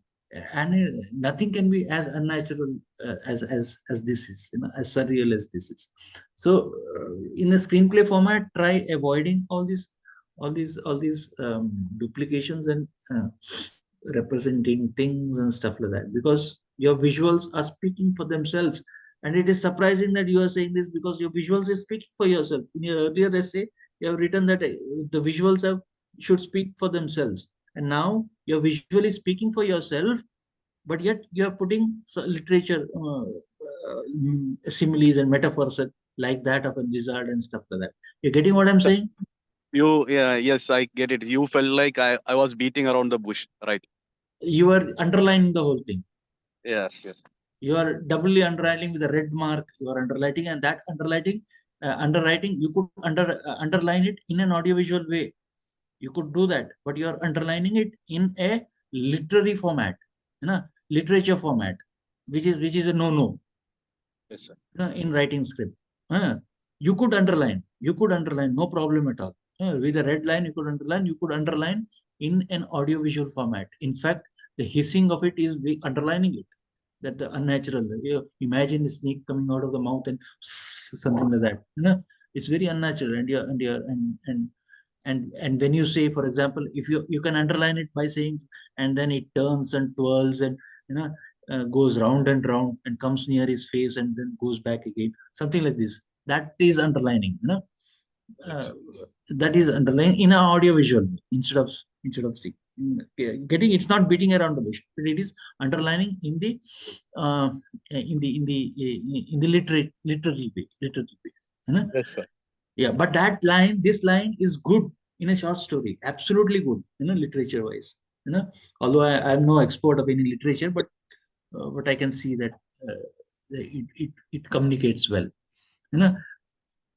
and nothing can be as unnatural as this is, as surreal as this is. So, in a screenplay format, try avoiding all these duplications and representing things and stuff like that, because your visuals are speaking for themselves. And it is surprising that you are saying this, because your visuals is speaking for yourself. In your earlier essay, you have written that the visuals should speak for themselves, and now you're visually speaking for yourself, but yet you are putting literature, similes and metaphors, like that of a lizard and stuff like that. You're getting what I'm sir. saying? Yeah, yes, I get it. You felt like I was beating around the bush, right? You are underlining the whole thing. Yes, yes, You are doubly underlining with a red mark. You are underlining, and that underwriting, you could underline it in an audiovisual way. You could do that, but you are underlining it in a literary format, literature format, which is a no-no, yes, sir. in writing script. Uh, you could underline, no problem at all. With a red line, you could underline in an audiovisual format. In fact, the hissing of it is underlining it, that the unnatural. Imagine a snake coming out of the mouth and something like that. It's very unnatural, and when you say, for example, if you can underline it by saying, and then it turns and twirls and, you know goes round and round and comes near his face and then goes back again, something like this. That is underlining. uh, Yes. that is underlining in an audio visual, getting, it's not beating around the bush, but it is underlining uh, in the literary way. Yes, sir. Yeah, but this line is good in a short story, absolutely good, literature wise. Although I'm no expert of any literature, but I can see that it communicates well. You know,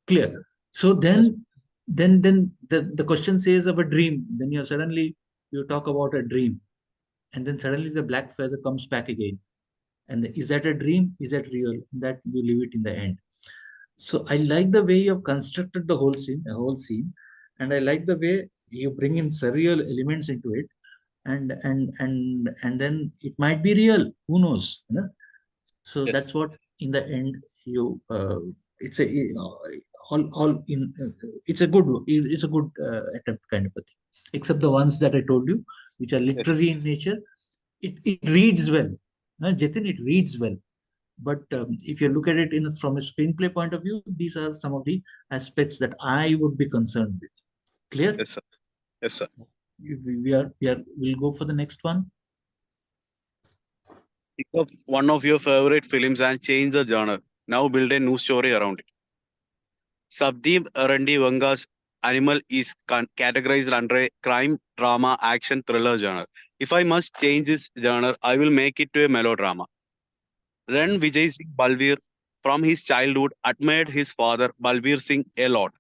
clear. So Yes, then the question says of a dream. Then you talk about a dream, and then suddenly the black feather comes back again. And is that a dream? Is that real? That you leave it in the end. So I like the way you have constructed the whole scene, and I like the way you bring in surreal elements into it, and then it might be real. Who knows? So yes, that's what, in the end, you it's a all in it's a good attempt, kind of a thing. Except the ones that I told you, which are yes, literary in nature, it reads well. Jatin, it reads well. But if you look at it from a screenplay point of view, these are some of the aspects that I would be concerned with. Clear? yes, sir. Yes, sir. We are we'll go for the next one. Pick up one of your favorite films and change the genre. Now build a new story around it. Sabdeep Arandi Vanga's Animal is categorized under a crime, drama, action, thriller genre. If I must change this genre, I will make it to a melodrama. Ran Vijay Singh Balbir, from his childhood, admired his father, Balbir Singh, a lot.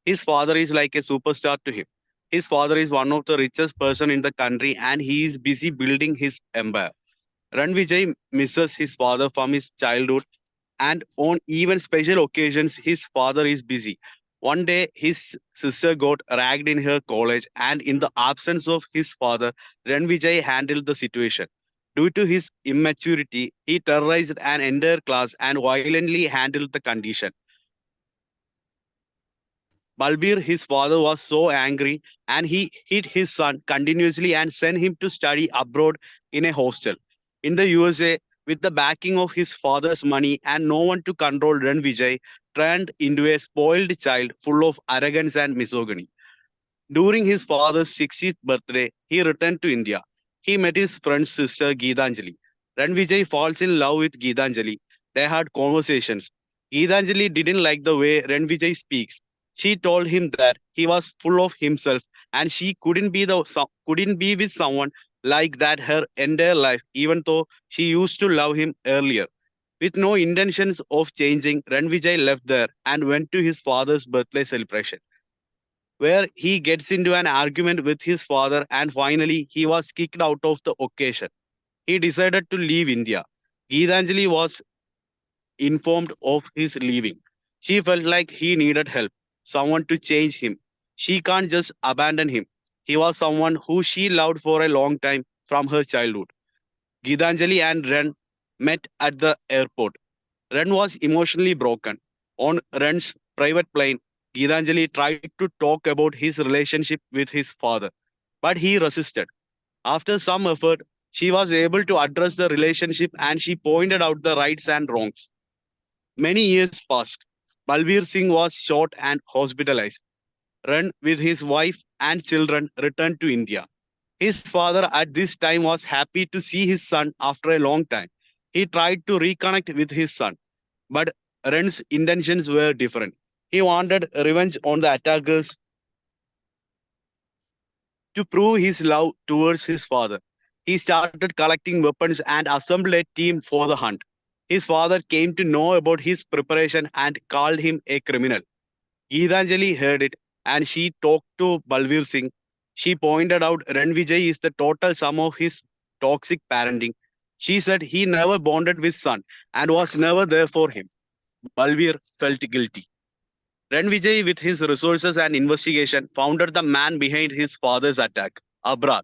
His father is like a superstar to him. His father is one of the richest person in the country and he is busy building his empire. Ran Vijay misses his father from his childhood, and on even special occasions, his father is busy. One day, his sister got ragged in her college, and in the absence of his father, Ranvijay handled the situation. Due to his immaturity, he terrorized an entire class and violently handled the condition. Balbir, his father, was so angry and he hit his son continuously and sent him to study abroad in a hostel. In the USA, with the backing of his father's money and no one to control Ranvijay, turned into a spoiled child full of arrogance and misogyny. During his father's 60th birthday, he returned to India. He met his friend's sister Geetanjali. Ranvijay falls in love with Geetanjali. They had conversations. Geetanjali didn't like the way Ranvijay speaks. She told him that he was full of himself and she couldn't be with someone like that her entire life, even though she used to love him earlier. With no intentions of changing, Ranvijay left there and went to his father's birthday celebration where he gets into an argument with his father and finally he was kicked out of the occasion. He decided to leave India. Geetanjali was informed of his leaving. She felt like he needed help, someone to change him. She can't just abandon him. He was someone who she loved for a long time from her childhood. Geetanjali and Ren met at the airport. Ren was emotionally broken. On Ren's private plane, Gitanjali tried to talk about his relationship with his father, but he resisted. After some effort, she was able to address the relationship and she pointed out the rights and wrongs. Many years passed. Balbir Singh was shot and hospitalized. Ren, with his wife and children, returned to India. His father at this time was happy to see his son after a long time. He tried to reconnect with his son, but Ren's intentions were different. He wanted revenge on the attackers to prove his love towards his father. He started collecting weapons and assembled a team for the hunt. His father came to know about his preparation and called him a criminal. Geetanjali heard it and she talked to Balvir Singh. She pointed out Ranvijay is the total sum of his toxic parenting. She said he never bonded with son and was never there for him. Balvir felt guilty. Ranvijay, with his resources and investigation, found the man behind his father's attack, Abrar.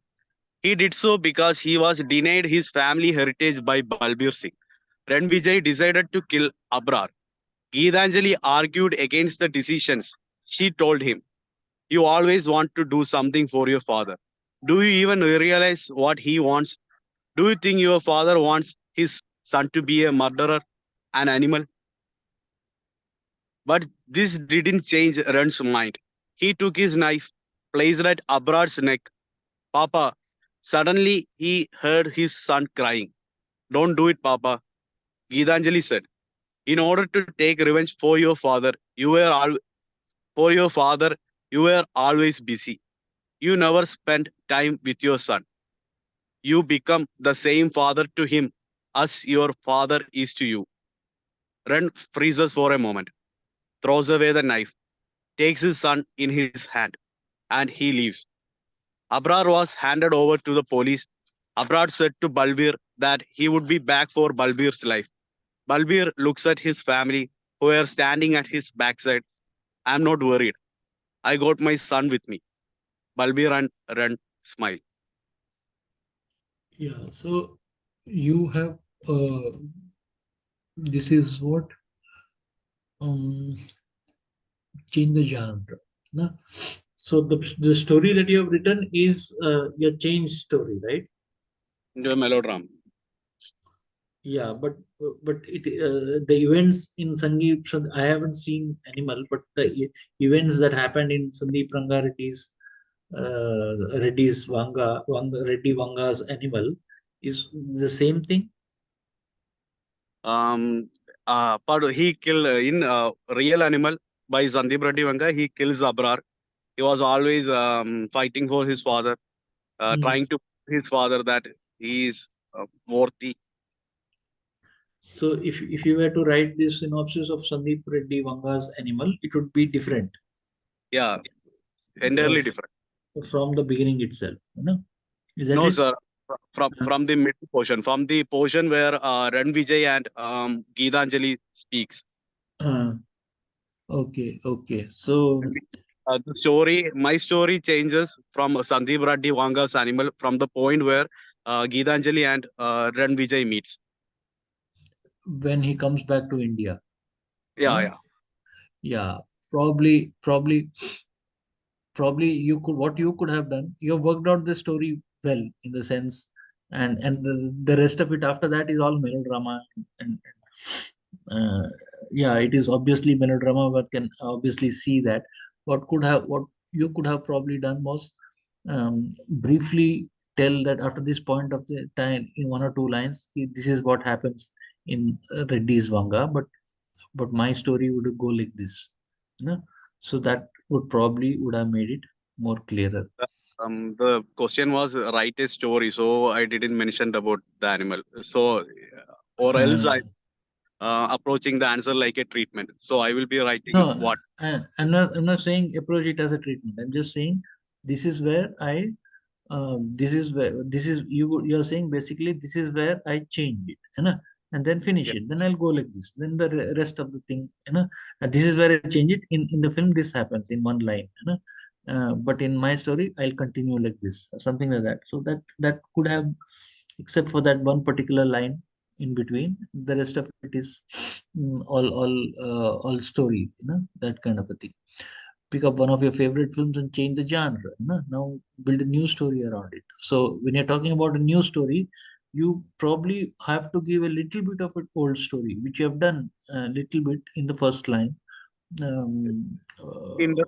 He did so because he was denied his family heritage by Balbir Singh. Ranvijay decided to kill Abrar. Geetanjali argued against the decisions. She told him, "You always want to do something for your father. Do you even realize what he wants? Do you think your father wants his son to be a murderer, an animal?" But this didn't change Ran's mind. He took his knife, placed it at Abrar's neck. "Papa." Suddenly, he heard his son crying. "Don't do it, Papa," Geetanjali said. "In order to take revenge for your father, for your father, you were always busy. You never spent time with your son. You become the same father to him as your father is to you." Ren freezes for a moment, throws away the knife, takes his son in his hand, and he leaves. Abrar was handed over to the police. Abrar said to Balbir that he would be back for Balbir's life. Balbir looks at his family who are standing at his backside. "I'm not worried. I got my son with me." Balbir and Ren smile. Yeah, so you have this is what um change the genre. No? So the story that you have written is your change story, right? Into a melodrama. Yeah, but the events in I haven't seen Animal, but the events that happened in Sandeep Rangareddy's Reddy's Vanga Reddy Vanga's Animal is the same thing. But he killed in Real Animal by Sandeep Reddy Vanga. He kills Abrar. He was always fighting for his father, Mm. trying to his father that he is worthy. So if you were to write this synopsis of Sandeep Reddy Vanga's Animal, it would be different Yeah, uh, entirely different. from the beginning itself. You know? Is that No, it? sir. From the middle portion, from the portion where Ran Vijay and Geetanjali speaks. Uh, okay, okay. So The story, my story changes from Sandeep Reddy Vanga's Animal from the point where Geetanjali and Ran Vijay meets. when he comes back to India, Yeah, huh? yeah. Yeah, probably you could what you could have done. You have worked out the story well in the sense, and the rest of it after that is all melodrama and uh, yeah, it is obviously melodrama. But can obviously see that what you could have probably done was briefly tell that after this point of the time in one or two lines, this is what happens in Reddy's Vanga, but my story would go like this, you know. So that would probably would have made it more clearer. The question was write a story, so I didn't mention about the animal. So, or else uh, I approaching the answer like a treatment. So I will be writing no, what. I'm not saying approach it as a treatment. I'm just saying this is where I this is where this is you're saying basically this is where I change it, you know, and then finish Yeah, it. Then I'll go like this. Then the rest of the thing, you know, and this is where I change it. In the film, this happens in one line, you know. But in my story, I'll continue like this, something like that. So that could have, except for that one particular line in between, the rest of it is all story, you know, that kind of a thing. Pick up one of your favorite films and change the genre, you know, now build a new story around it. So when you're talking about a new story, you probably have to give a little bit of an old story, which you have done a little bit in the first line. um, in uh, the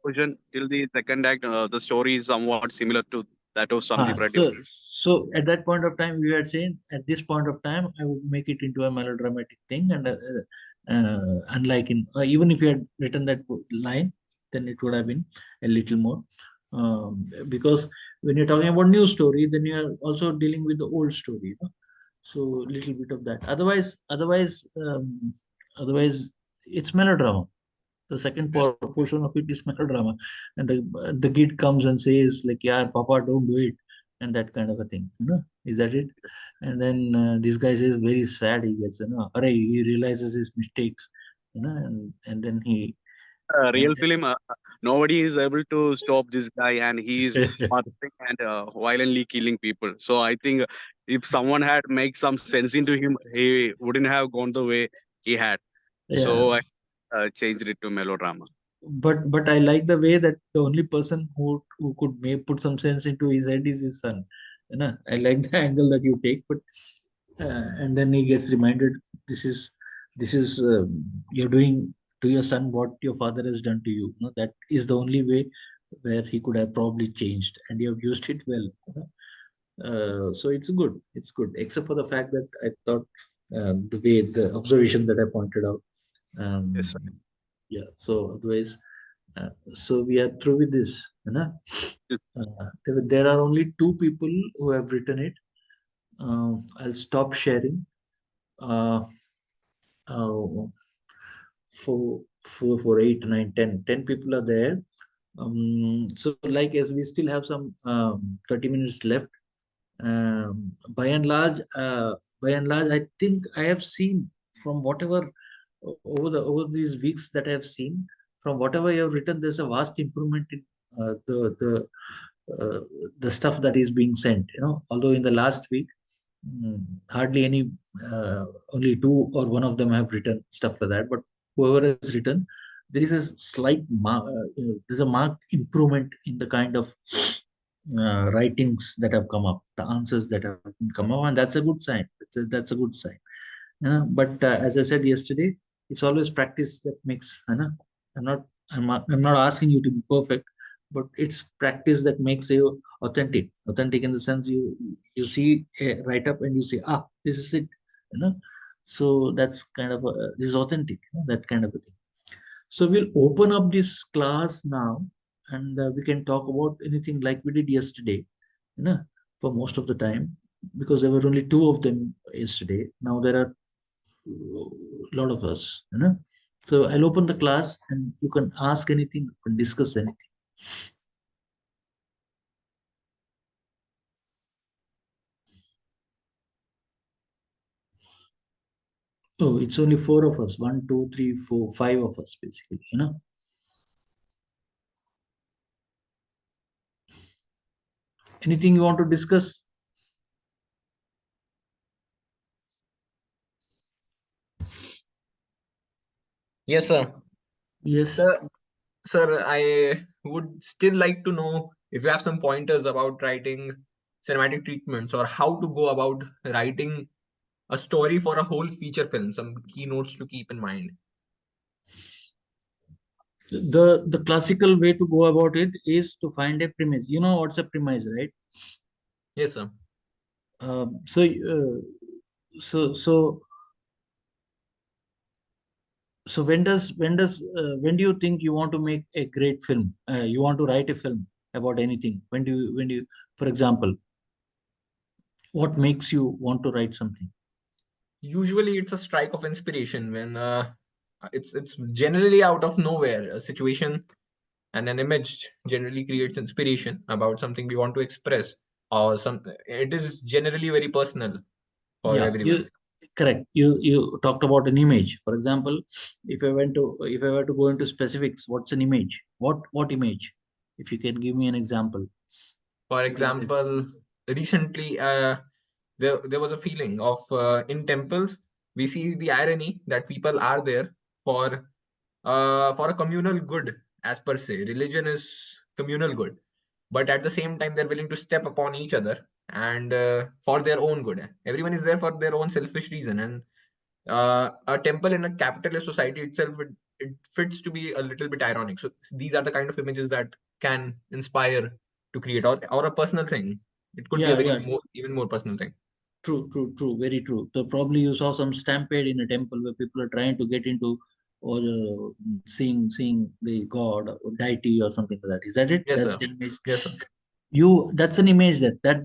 version till the second act, the story is somewhat similar to that of Sandeep Reddy. so at that point of time, we had saying at this point of time, I would make it into a melodramatic thing, and unlike in even if you had written that line, then it would have been a little more, because when you're talking about new story, then you are also dealing with the old story, you know? So little bit of that. Otherwise, it's melodrama. The second Yes. portion of it is melodrama, and the kid comes and says like, "Yeah, Papa, don't do it," and that kind of a thing. You know, is that it? And then this guy says very sad. He gets, you know, hooray, he realizes his mistakes. You know, and then he Real and film, nobody is able to stop this guy, and he is murdering and violently killing people. So I think if someone had make some sense into him, he wouldn't have gone the way he had. yeah. So I changed it to melodrama. But I like the way that the only person who could put some sense into his head is his son. You know, I like the angle that you take, but and then he gets reminded, this is you're doing to your son what your father has done to you. You know, that is the only way where he could have probably changed, and you have used it well. You know? So it's good, except for the fact that I thought the observation that I pointed out. Yes, sir. Yeah. So otherwise, so we are through with this. You know? Yes. There are only two people who have written it. I'll stop sharing. Uh, uh, for 8, 9, 10. 10 people are there. So like as we still have some 30 minutes left. By and large, I think I have seen from whatever over these weeks that I have seen, from whatever you have written, there's a vast improvement in uh, the stuff that is being sent. You know, although in the last week, hardly any, only two or one of them have written stuff like that. But whoever has written, there is a there's a marked improvement in the kind of writings that have come up, the answers that have come up, and that's a good sign. That's a good sign. But as I said yesterday, it's always practice that makes. I'm not. I'm not asking you to be perfect, but it's practice that makes you authentic. Authentic in the sense you see a write up and you say, ah, this is it. You know. So that's kind of this is authentic, that kind of a thing. So we'll open up this class now, and we can talk about anything like we did yesterday, you know, for most of the time, because there were only two of them yesterday. Now there are a lot of us, you know. So I'll open the class, and you can ask anything, you can discuss anything. Oh, it's only four of us. One, two, three, four, five of us, basically, you know. Anything you want to discuss? Yes, sir. Yes. Sir, I would still like to know if you have some pointers about writing cinematic treatments or how to go about writing a story for a whole feature film, some keynotes to keep in mind. The classical way to go about it is to find a premise. You know what's a premise, right? Yes, sir. So so so so when do you think you want to make a great film? You want to write a film about anything? When do you, for example, what makes you want to write something? Usually it's a strike of inspiration when it's generally out of nowhere. A situation and an image generally creates inspiration about something we want to express, or some it is generally very personal for Yeah, you everyone. correct. You talked about an image. For example, if I were to go into specifics, what's an image? What image? If you can give me an example, For if you want to explain. example, recently there was a feeling of in temples we see the irony that people are there for a communal good. As per se, religion is communal good, but at the same time they're willing to step upon each other and for their own good. Everyone is there for their own selfish reason, and a temple in a capitalist society itself, it fits to be a little bit ironic. So these are the kind of images that can inspire to create, or a personal thing. It could be a Yeah, very yeah. more, even more personal thing. True, very true. So probably you saw some stampede in a temple where people are trying to get into, or seeing the god or deity or something like that. Is that it? Yes, That's sir. the image. Yes, sir. That's an image that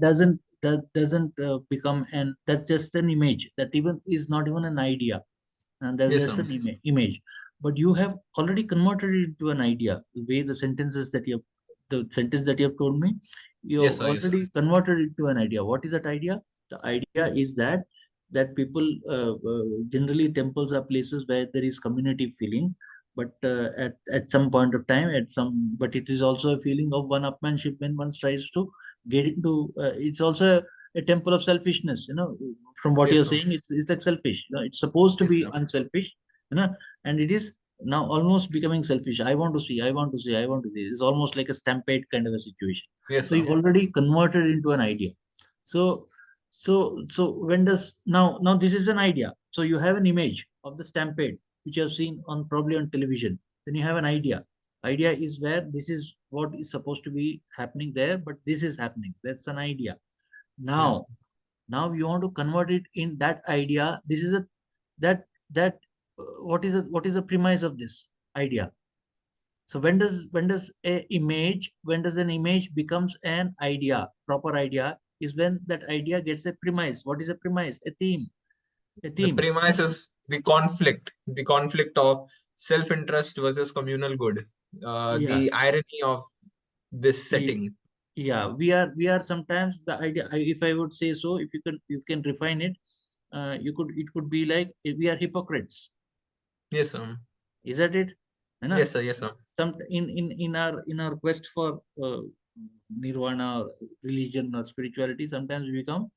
doesn't become an that's just an image that even is not even an idea, and that's Yes, just sir. an image. But you have already converted it into an idea. The way the sentence that you have told me, you Yes, have sir. Yes, sir. already converted it to an idea. What is that idea? The idea is that people, generally temples are places where there is community feeling, but at some point of time, but it is also a feeling of one-upmanship when one tries to get into. It's also a temple of selfishness. From what Yes, you're sir. saying, it's like selfish. It's supposed to Yes, be sir. unselfish, and it is now almost becoming selfish. I want to see, I want to see, I want to see. It's almost like a stampede kind of a situation. Yes, So sir. you already converted into an idea. So so when does now this is an idea. So you have an image of the stampede which you have seen on probably on television. Then you have an idea. Idea is where this is what is supposed to be happening there, but this is happening. That's an idea. Yes. Now you want to convert it in that idea. This is a that what is the premise of this idea? So when does an image becomes an idea? Proper idea is when that idea gets a premise. What is a premise? A theme. A The theme. premise is the conflict of self-interest versus communal good. Yeah. The irony of this Y- setting. Yeah. We are sometimes the idea. If I would say so, if you can refine it, it could be like we are hypocrites. Yes, sir. Is that it? You know, Yes, sir. Yes, sir. some in our quest for nirvana or religion or spirituality, sometimes we become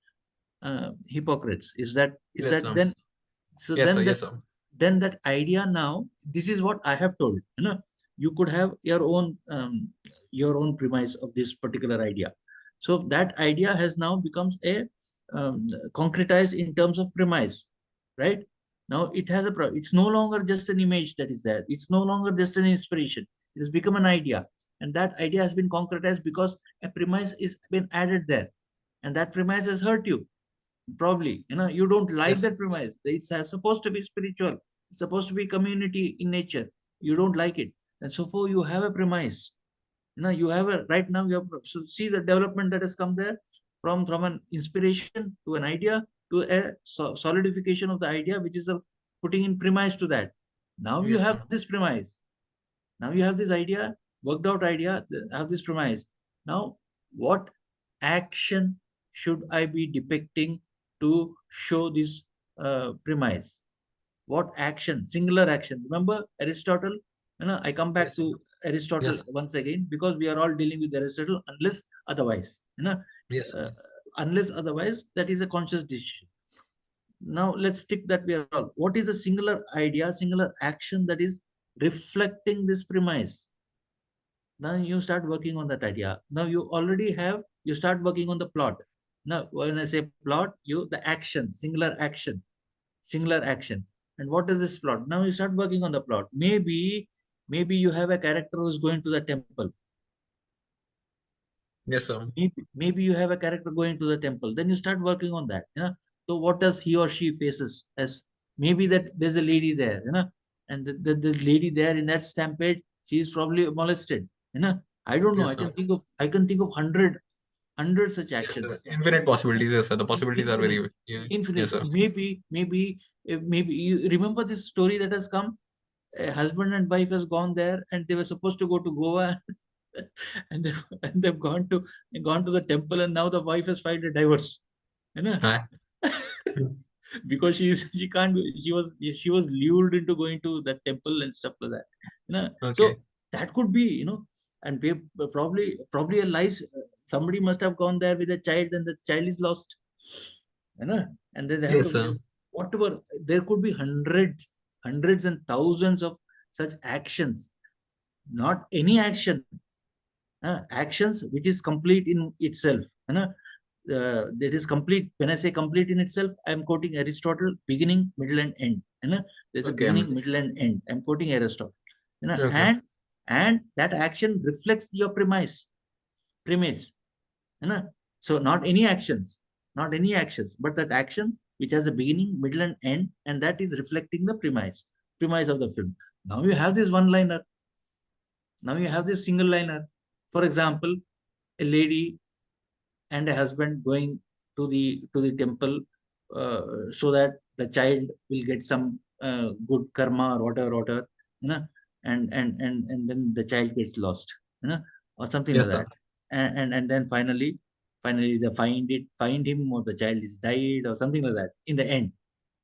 hypocrites. Is Yes, that sir. then? So Yes, sir. then that Yes, sir. then that idea, now this is what I have told. You could have your own premise of this particular idea. So that idea has now becomes a concretized in terms of premise, right? Now it's no longer just an image that is there. It's no longer just an inspiration. It has become an idea, and that idea has been concretized because a premise is been added there, and that premise has hurt you. Probably, you don't like Yes, sir. that premise. It's supposed to be spiritual. It's supposed to be community in nature. You don't like it. And so far you have a premise. You have a right now. You have so see the development that has come there from an inspiration to an idea to a solidification of the idea, which is a putting in premise to that. Now you Yes, have sir. this premise. Now you have this idea, worked out idea, have this premise. Now, what action should I be depicting to show this premise? What action? Singular action. Remember Aristotle? I come back Yes, sir. to Aristotle Yes, sir. once again because we are all dealing with Aristotle unless otherwise. Yes, Uh, sir. unless otherwise, that is a conscious decision. Now let's stick that we are all. What is a singular idea, singular action that is reflecting this premise? Then you start working on that idea. Now you already have, you start working on the plot. Now, when I say plot, the action, singular action. And what is this plot? Now you start working on the plot. Maybe you have a character who's going to the temple. Yes, sir. Maybe you have a character going to the temple. Then you start working on that. So what does he or she faces as maybe that there's a lady there, and the lady there in that stampede, she is probably molested. I don't know. Yes, sir. I can think of hundred such Yes, sir. actions. Infinite possibilities. Yes, sir. The possibilities are Infinite, very, yeah. infinite. Yes, sir. Maybe you remember this story that has come. A husband and wife has gone there, and they were supposed to go to Goa, and they've gone to the temple, and now the wife has filed a divorce. Hi. Because she can't she was lured into going to that temple and stuff like that. Okay. So that could be, and probably a lies. Somebody must have gone there with a child, and the child is lost. And then they have Yes, to, sir. whatever, there could be hundreds and thousands of such actions. Not any action, actions which is complete in itself. That is complete. When I say complete in itself, I am quoting Aristotle: beginning, middle, and end. There's a Okay. beginning, middle, and end. I'm quoting Aristotle. Okay. And that action reflects your premise. So not any actions, but that action which has a beginning, middle, and end, and that is reflecting the premise of the film. Now you have this one liner. Now you have this single liner. For example, a lady and a husband going to the temple, so that the child will get some good karma or whatever, you know and then the child gets lost, or something like Yes, sir. that. And then finally they find him, or the child is died or something like that. In the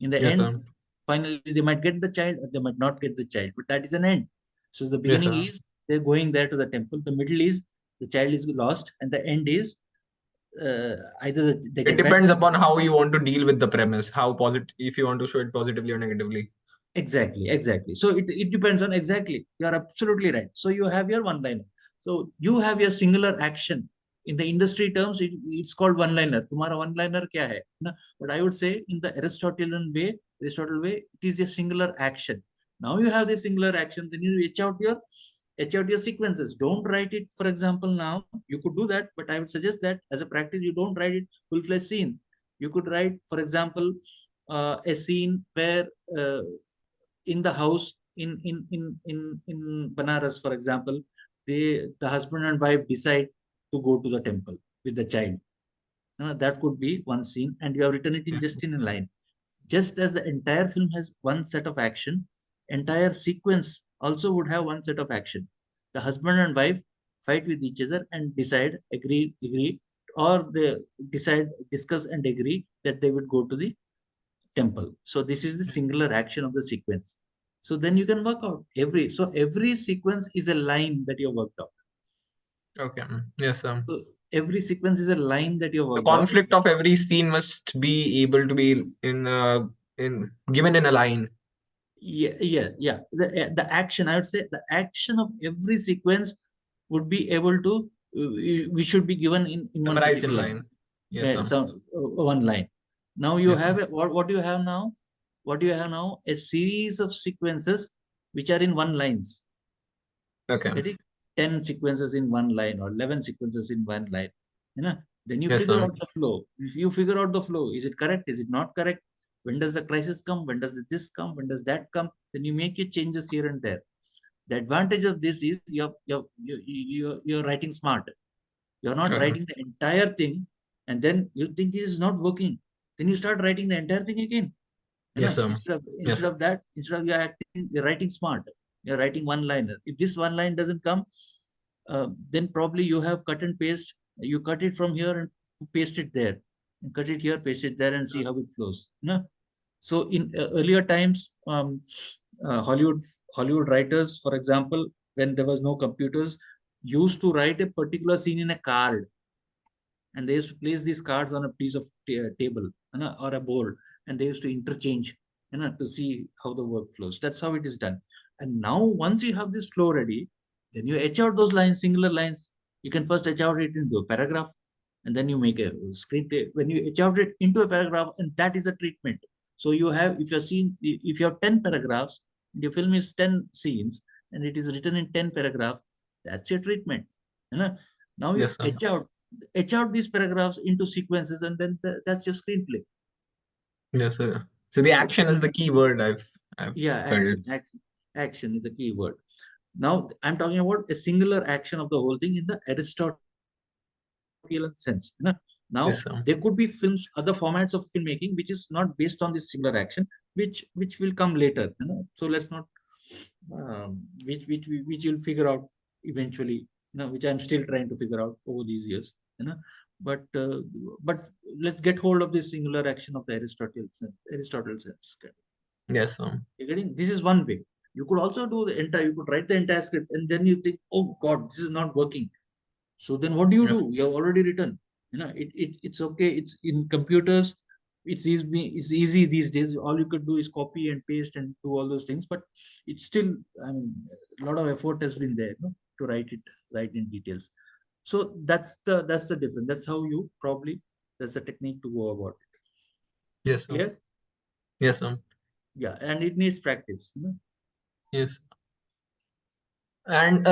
Yes, end, sir. finally they might get the child or they might not get the child, but that is an end. So the Yes, beginning sir. is they're going there to the temple, the middle is the child is lost, and the end is either they It get back depends the upon how you want to deal with the premise, how positive, if you want to show it positively or negatively. exactly. So it depends on, exactly, you are absolutely right. So you have your one liner, so you have your singular action. In the industry terms, it's called one liner. Tomorrow one liner kya hai na? But I would say in the Aristotle way, it is a singular action. Now you have the singular action, then you etch out your sequences. Don't write it, for example. Now you could do that, but I would suggest that as a practice, you don't write it full-fledged scene. You could write, for example, a scene where, in the house in Banaras, for example, the husband and wife decide to go to the temple with the child. That could be one scene, and you have written it in Yes. just in a line. Just as the entire film has one set of action, entire sequence also would have one set of action. The husband and wife fight with each other and agree, or they discuss and agree that they would go to the temple. So this is the singular action of the sequence. So then you can work out every sequence is a line that you worked out. Okay. Yes, sir. So every sequence is a line that you The worked out. conflict of every scene must be able to be in given in a line. Yeah. The action, I would say, the action of every sequence would be able to, we should be given in one Summarized in particular, line. Yes, sir. one line. Now you Yes, sir. have what do you have now? What do you have now? A series of sequences which are in one lines. Okay. That is 10 sequences in one line or 11 sequences in one line. Then you Yes, figure sir. out the flow. If you figure out the flow, is it correct? Is it not correct? When does the crisis come? When does this come? When does that come? Then you make your changes here and there. The advantage of this is you're writing smart. You're not Okay. writing the entire thing, and then you think it is not working. Then you start writing the entire thing again. You Yes, know, sir. Yes, instead sir. of that, instead of you're writing smart. You're writing one liner. If this one line doesn't come, then probably you have cut and paste. You cut it from here and paste it there, and cut it here, paste it there, and see how it flows. No? So in earlier times, Hollywood writers, for example, when there was no computers, used to write a particular scene in a card, and they used to place these cards on a piece of table, or a board, and they used to interchange, to see how the work flows. That's how it is done. And now once you have this flow ready, then you etch out those lines, singular lines. You can first etch out it into a paragraph, and then you make a script. When you etch out it into a paragraph, and that is a treatment. So you have, if you have 10 paragraphs, and your film is 10 scenes, and it is written in 10 paragraphs, that's your treatment. Now you Yes, sir. etch out these paragraphs into sequences, and then that's your screenplay. Yes, sir. So the action is the key word I've Yeah, felt. action is the key word. Now I'm talking about a singular action of the whole thing in the Aristotelian sense. Now there could be Yes, films, sir. other formats of filmmaking, which is not based on this singular action, which will come later. So let's not, which you'll figure out eventually. Which I'm still trying to figure out over these years. But but let's get hold of this singular action of the Aristotle sense. Yes, sir. You're getting, this is one way. You could also do the entire, you could write the entire script, and then you think, oh God, this is not working. So then what do you Yes. do? You have already written. It's okay. It's in computers. It's easy these days. All you could do is copy and paste and do all those things. But it's still, I mean, a lot of effort has been there, to write in details. So that's the difference. That's how you probably, that's the technique to go about it. Yes, sir. Clear? Yes, sir. Yeah, and it needs practice. Yes. And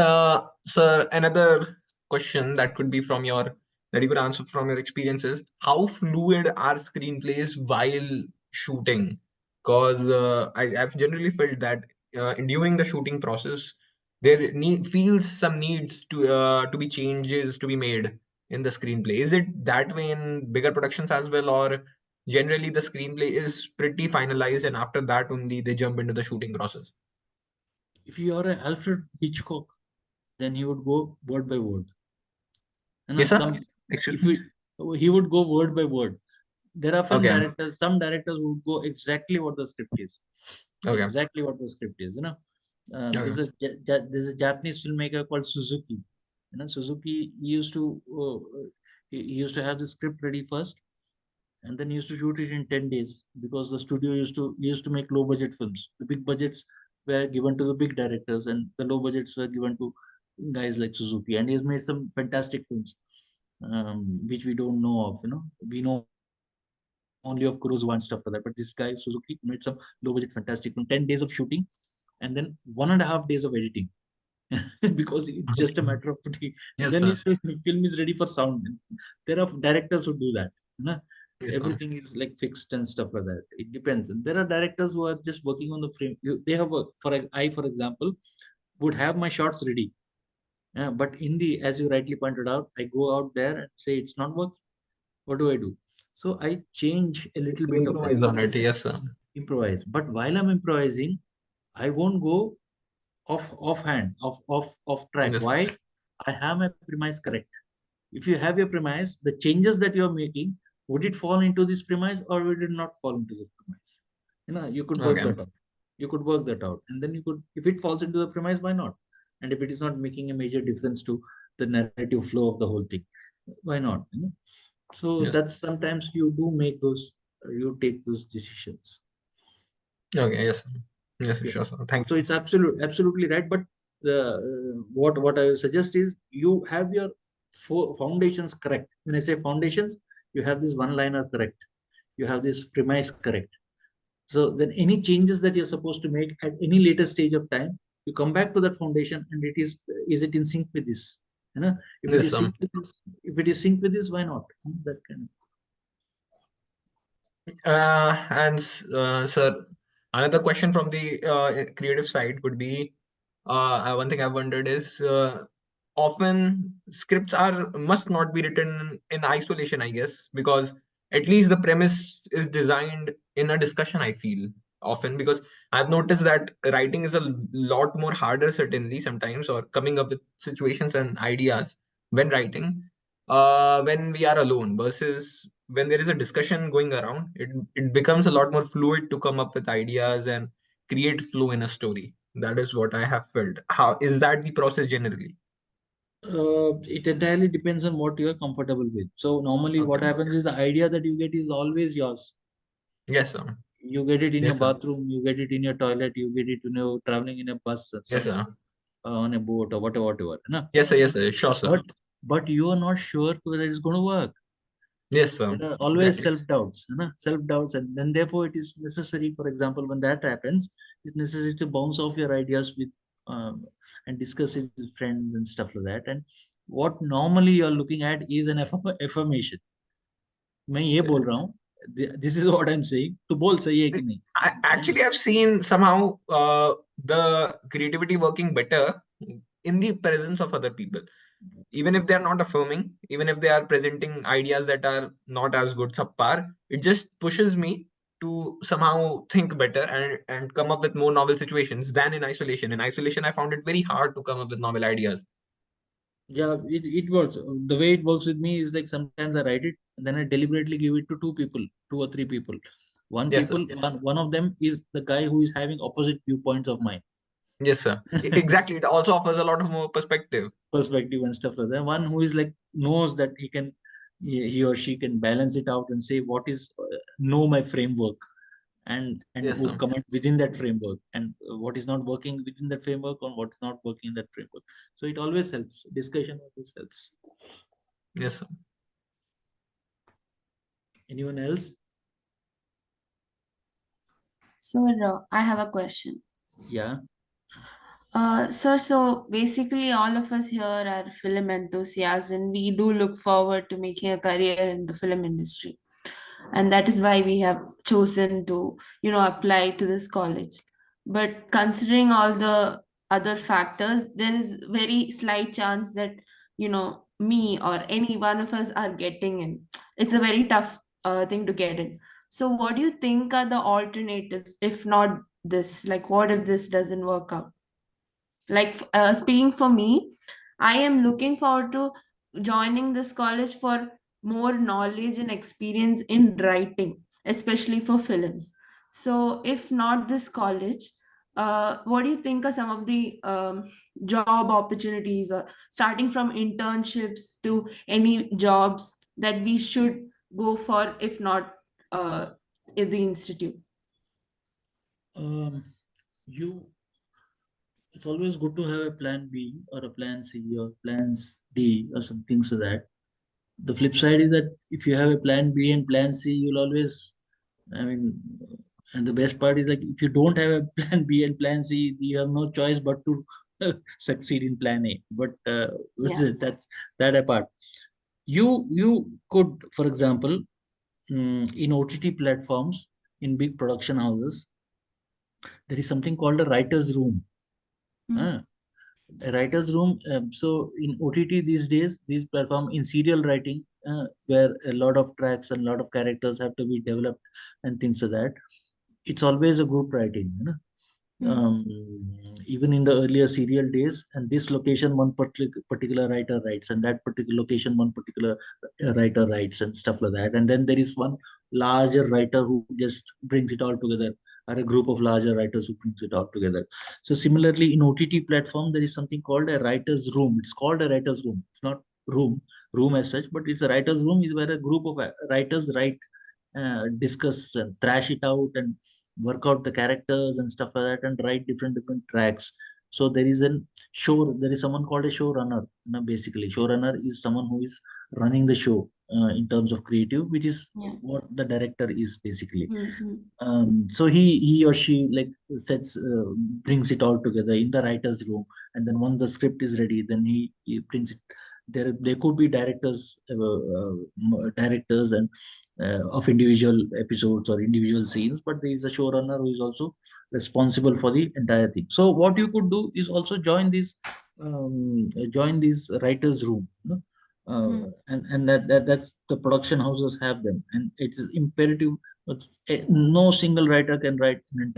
sir, another question that could be from your that you could answer from your experiences: how fluid are screenplays while shooting? Because I've generally felt that during the shooting process, there feels some needs to be changes to be made in the screenplay. Is it that way in bigger productions as well, or generally the screenplay is pretty finalized and after that only they jump into the shooting process? If you are a Alfred Hitchcock, then he would go word by word. Yes, sir. Some, Excuse if me. he would go word by word. There are Okay. some directors who would go exactly what the script is, Okay. exactly what the script is. Okay. There's a Japanese filmmaker called Suzuki. Suzuki he used to have the script ready first, and then he used to shoot it in 10 days, because the studio used to make low budget films. The big budgets were given to the big directors, and the low budgets were given to guys like Suzuki. And he has made some fantastic films, which we don't know of. We know only of Kurosawa and stuff like that. But this guy Suzuki made some low budget fantastic film, 10 days of shooting, and then 1.5 days of editing. Because it's just a matter of putting, and then his Yes, sir. film is ready for sound. There are directors who do that. You know? Yes, sir. Everything is like fixed and stuff like that. It depends. And there are directors who are just working on the frame. They have for example, would have my shots ready. But as you rightly pointed out, I go out there and say it's not working. What do I do? So I change a little You bit of that, improvise on it. Yes, sir. improvise. But while I'm improvising, I won't go offhand, off track. Yes, sir. Why? I have my premise correct. If you have your premise, the changes that you're making, would it fall into this premise or would it not fall into this premise? You could work Okay. that out. You could work that out. And then you could, if it falls into the premise, why not? And if it is not making a major difference to the narrative flow of the whole thing, why not? So Yes. that's, sometimes you do make those, you take those decisions. Okay. Yes, sir. Yes, Yeah. sure, sir. Thank So you. it's absolutely right. But what I suggest is you have your foundations correct. When I say foundations, you have this one liner correct. You have this premise correct. So then any changes that you're supposed to make at any later stage of time, you come back to that foundation, and is it in sync with this? You know, if it Yes, is synced with this, if it is synced with this, why not? That kind sir, another question from the creative side would be, one thing I've wondered is, often scripts are must not be written in isolation, I guess, because at least the premise is designed in a discussion, I feel often, because I've noticed that writing is a lot more harder, certainly sometimes, or coming up with situations and ideas when writing, when we are alone versus when there is a discussion going around. It becomes a lot more fluid to come up with ideas and create flow in a story. That is what I have felt. How is that the process generally? it entirely depends on what you are comfortable with. So normally what Okay. happens is the idea that you get is always yours. Yes, sir. You get it in your Yes, sir. bathroom, you get it in your toilet, you get it, traveling in a bus, Yes, some sir. on a boat or whatever. Na? Yes, sir. Yes, sir. Sure, sir. But you are not sure whether it's going to work. Yes, sir. There are always Exactly. self doubts, self doubts, and then therefore it is necessary. For example, when that happens, it's necessary to bounce off your ideas with and discuss it with friends and stuff like that. And what normally you are looking at is an affirmation. मैं ये बोल रहा हूँ. This is what I'm saying. तो बोल सही है कि नहीं? I And actually have seen somehow the creativity working better in the presence of other people. Even if they are not affirming, even if they are presenting ideas that are not as good, subpar, it just pushes me to somehow think better and come up with more novel situations than in isolation. In isolation, I found it very hard to come up with novel ideas. yeah, it works. The way it works with me is like sometimes I write it and then I deliberately give it to two people, two or three people. Yes, sir. One of them is the guy who is having opposite viewpoints of mine. Yes, sir. Exactly. It also offers a lot of more perspective. Perspective and stuff like that. One who is like knows that he or she can balance it out and say what is know my framework and Yes, would sir. comment within that framework and what is not working within that framework or what is not working in that framework. So it always helps. Discussion always helps. Yes, sir. Anyone else? So, I have a question. Yeah. Sir, so basically, all of us here are film enthusiasts, and we do look forward to making a career in the film industry. And that is why we have chosen to, apply to this college. But considering all the other factors, there is very slight chance that, me or any one of us are getting in. It's a very tough thing to get in. So, what do you think are the alternatives if not this? Like, what if this doesn't work out? Like, speaking for me, I am looking forward to joining this college for more knowledge and experience in writing, especially for films. So, if not this college, what do you think are some of the job opportunities, or starting from internships to any jobs that we should go for, if not in the institute? Um, you it's always good to have a plan B or a plan C or plans D or something so that the flip side is that if you have a plan B and plan C, you'll always, I mean, and the best part is like if you don't have a plan B and plan C, you have no choice but to succeed in plan A. But Yeah. that's that apart. You could, for example, in OTT platforms, in big production houses, there is something called a writer's room. Mm. Uh, a writer's room. So in OTT these days, these platform in serial writing, where a lot of tracks and a lot of characters have to be developed and things like that. It's always a group writing. Mm. Even in the earlier serial days, and this location one particular writer writes, and that particular location one particular writer writes, and stuff like that. And then there is one larger writer who just brings it all together, or a group of larger writers who brings it all together. So similarly, in OTT platform, there is something called a writer's room. It's called a writer's room. It's not room as such, but it's a writer's room is where a group of writers write, discuss and thrash it out and work out the characters and stuff like that and write different tracks. So there is someone called a showrunner. Basically, showrunner is someone who is running the show. in terms of creative, which is Yeah. what the director is basically. Mm-hmm. So he or she like sets brings it all together in the writer's room, and then once the script is ready, then he brings it. There could be directors and of individual episodes or individual scenes, but there is a showrunner who is also responsible for the entire thing. So what you could do is also join this writers room, you know? And that's the production houses have them, and it is imperative. No single writer can write an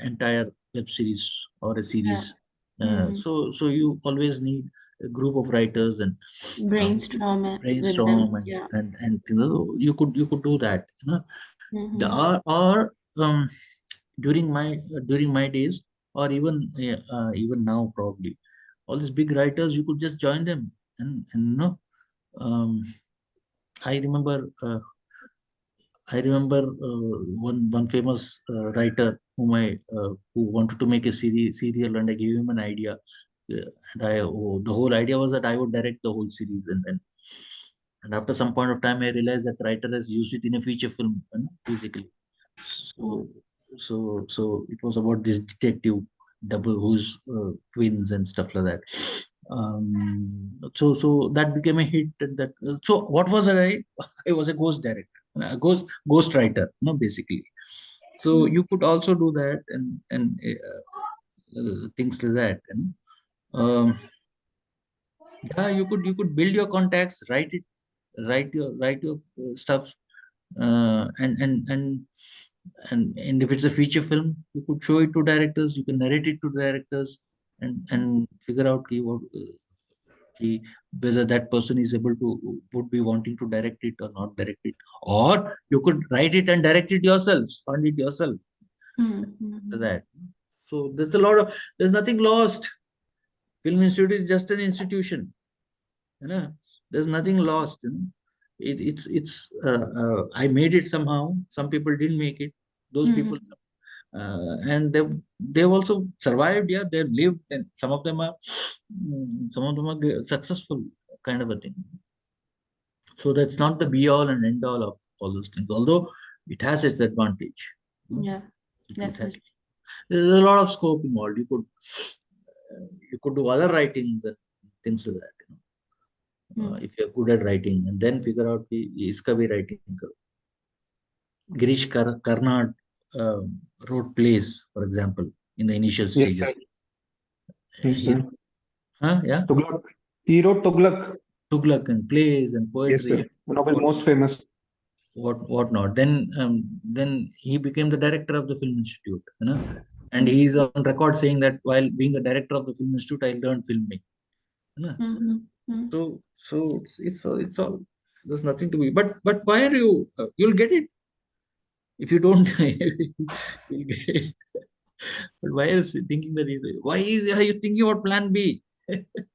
entire web series or a Yeah. series. Mm-hmm. So you always need a group of writers and Brainstorm with them. brainstorm, Yeah. and you could do that. There Mm-hmm. are during my days, or even now probably, all these big writers, you could just join them. And um, I remember uh, one famous writer who wanted to make a serial, and I gave him an idea. The whole idea was that I would direct the whole series, and after some point of time, I realized that writer has used it in a feature film, basically. So, so it was about this detective double who's twins and stuff like that. So that became a hit. And so what was I? I was a ghost director, a ghost writer, basically. So you could also do that, and things like that. And yeah, you could build your contacts, write your stuff, and if it's a feature film, you could show it to directors, you can narrate it to directors, and figure out whether that person is able to would be wanting to direct it or not direct it, or you could write it and direct it yourself, fund it yourself, Mm-hmm. that. So there's nothing lost. Film institute is just an institution, you know. There's nothing lost, I made it somehow. Some people didn't make it. Those people, Mm-hmm. and they've also survived. Yeah, they've lived, and some of them are successful, kind of a thing. So that's not the be all and end all of all those things, although it has its advantage. Yeah, It has. definitely. There's a lot of scope involved. You could do other writings and things like that. Mm. If you're good at writing, and then figure out the इसका भी writing करो. Girish Karnad wrote plays, for example, in the initial Yes, sir. stages. Yes, He, sir. yeah, Tughlaq. He wrote Tughlaq. Tughlaq and plays and Yes, poetry sir. and One of his what most famous. whatnot. Then he became the director of the Film Institute, and he's on record saying that while being a director of the Film Institute, I learned filming. You know? Mm-hmm. Mm-hmm. So it's all there's nothing to be. But why are you? You'll get it if you don't. You'll get it. But why are you thinking that? Are you thinking about Plan B?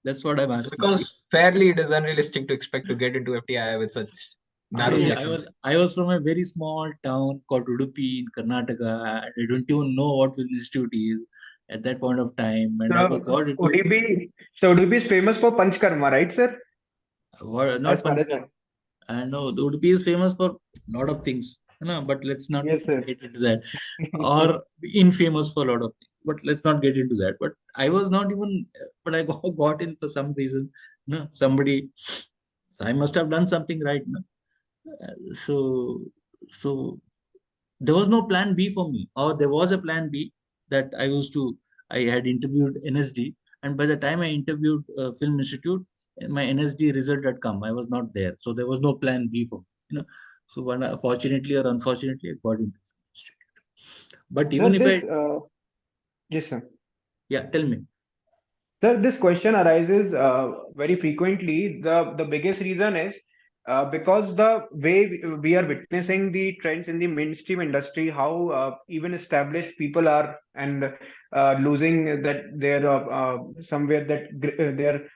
That's what I'm So asking you. because fairly it is unrealistic to expect to get into FTI with such narrow I selections. was from a very small town called Udupi in Karnataka. I don't even know what film institute is at that point of time, and I So got into Udupi is famous for Panchkarma, right, sir? not As far as Panchkula. I know the Udupi is famous for a lot of things, but let's not yes, sir. get into that. Or infamous for a lot of things, but let's not get into that. But I was not even, but I got in for some reason. Somebody, so I must have done something right. No? So, so there was no plan B for me, or there was a plan B that I had interviewed NSD, and by the time I interviewed Film Institute, my NSD result had come. I was not there, so there was no plan B for me. So fortunately or unfortunately, I got into Film Institute. But Sir, even if I, yes, sir. yeah, tell me. Sir, this question arises very frequently. The biggest reason is because the way we are witnessing the trends in the mainstream industry, how even established people are and losing that their somewhere that their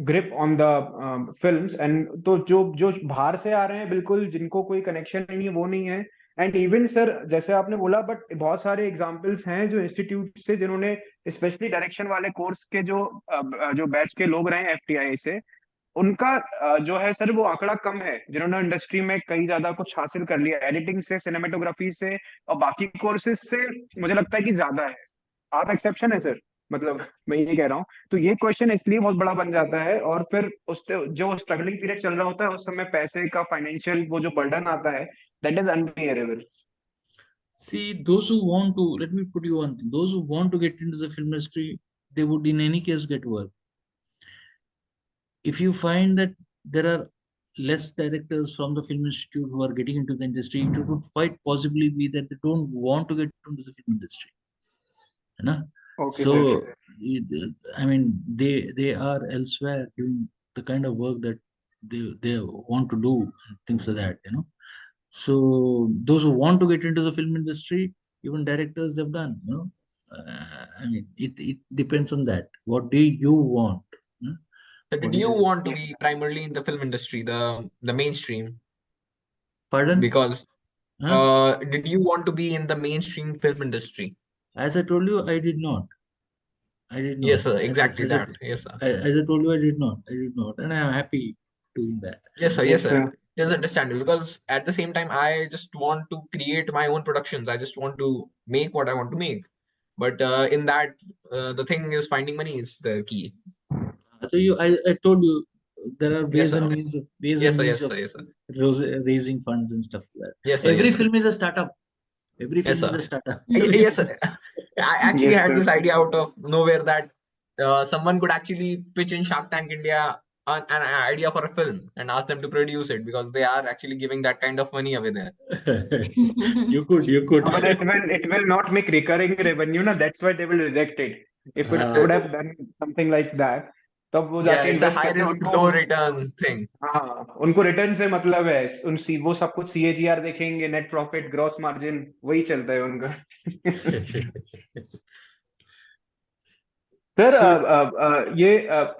grip on the films, and तो जो जो बाहर से आ रहे हैं बिल्कुल जिनको कोई कनेक्शन नहीं है वो नहीं है. एंड इवन सर जैसे आपने बोला बट बहुत सारे एग्जांपल्स हैं जो इंस्टीट्यूट से जिन्होंने स्पेशली डायरेक्शन वाले कोर्स के जो बैच के लोग रहे हैं एफटीआई से उनका जो है सर वो आंकड़ा कम है जिन्होंने इंडस्ट्री में कई ज्यादा कुछ हासिल कर लिया, एडिटिंग से, सिनेमेटोग्राफी से और बाकी कोर्सेज से मुझे लगता है कि ज्यादा है। आप एक्सेप्शन है सर, मतलब मैं ये कह रहा हूँ। तो ये क्वेश्चन इसलिए बहुत बड़ा बन जाता है, और फिर उस जो स्ट्रगलिंग पीरियड चल रहा होता है उस समय पैसे का फाइनेंशियल वो जो बर्डन आता है, that is unbearable. See, those who want to, let me put you one thing, those who want to get into the film industry, they would in any case get work. If you find that there are less directors from the film institute who are getting into the industry, it would quite possibly be that they don't want to get into the film industry. है ना? Okay So, sir. I mean, they are elsewhere doing the kind of work that they want to do and things like that, you know. So those who want to get into the film industry, even directors, they've done, you know. I mean, it depends on that. What do you want? You know? So What did is you it? want to Yes, be sir. primarily in the film industry, the mainstream? Pardon? Because Huh? did you want to be in the mainstream film industry? As I told you, I did not. I did not. Yes, sir. Exactly As I, that. Yes, sir. as I told you, I did not. I did not, and I am happy doing that. Yes, sir. Yes, Yes, sir. sir. It is understandable because at the same time, I just want to create my own productions. I just want to make what I want to make. But in that, the thing is finding money is the key. So I told you there are Yes, ways sir. and means of Yes, sir. Yes, sir. Yes, sir. raising funds and stuff like Yes, that. sir. Every Yes, sir. film is a startup. Every Yes, film is sir. a startup. Yes, sir. I actually Yes, had sir. this idea out of nowhere that someone could actually pitch in Shark Tank India an idea for a film and ask them to produce it because they are actually giving that kind of money away there. You could. But it will not make recurring revenue ना, that's why they will reject it. If it Uh, would have done something like that, तब वो yeah, जाके it's a invest high करते हैं risk, उनको। low return thing. हाँ, उनको return से मतलब है, वो सब कुछ CAGR देखेंगे, नेट प्रॉफिट, ग्रॉस मार्जिन, वही चलता है उनका। सर So ये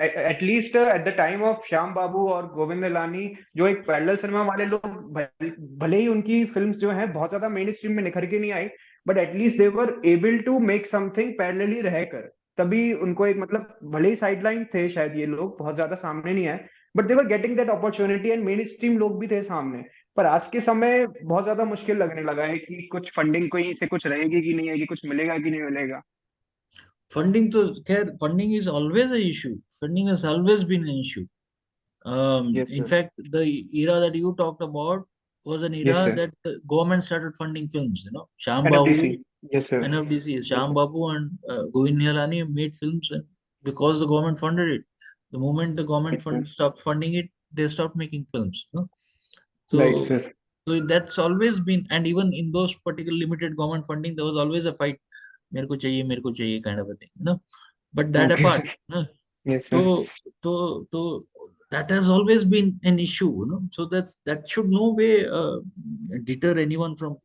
at least at the time of Shyam Babu और गोविंद निलानी, जो एक पैरेलल सिनेमा वाले लोग, भले ही उनकी फिल्म्स जो हैं बहुत ज्यादा मेन स्ट्रीम में निखर के नहीं आई, but at least they were able to make something parallelly रहकर, तभी उनको एक मतलब, भले ही साइडलाइन थे शायद ये लोग, बहुत ज्यादा सामने नहीं आए, but they were getting that opportunity and main stream लोग भी थे सामने। पर आज के समय बहुत ज्यादा मुश्किल लगने लगा है कि कुछ फंडिंग कहीं से कुछ रहेगी कि नहीं आएगी, कुछ मिलेगा कि नहीं मिलेगा। funding to care funding is always an issue. Funding has always been an issue. Yes, In sir. fact, the era that you talked about was an Yes, era sir. that the government started funding films. You know, Shyam NFDC. Babu, Yes, sir. NFDC, Yes, Shyam sir. Babu and Govind Nihalani made films, and because the government funded it. The moment the government Yes, sir. stopped funding it, they stopped making films. You know? Right, So, sir. so that's always been, and even in those particular limited government funding, there was always a fight. मेरे को चाहिए kind of a thing, you know. But that Okay, apart, sir. you know, Yes, sir. so that has always been an issue, you know. So that should no way deter anyone from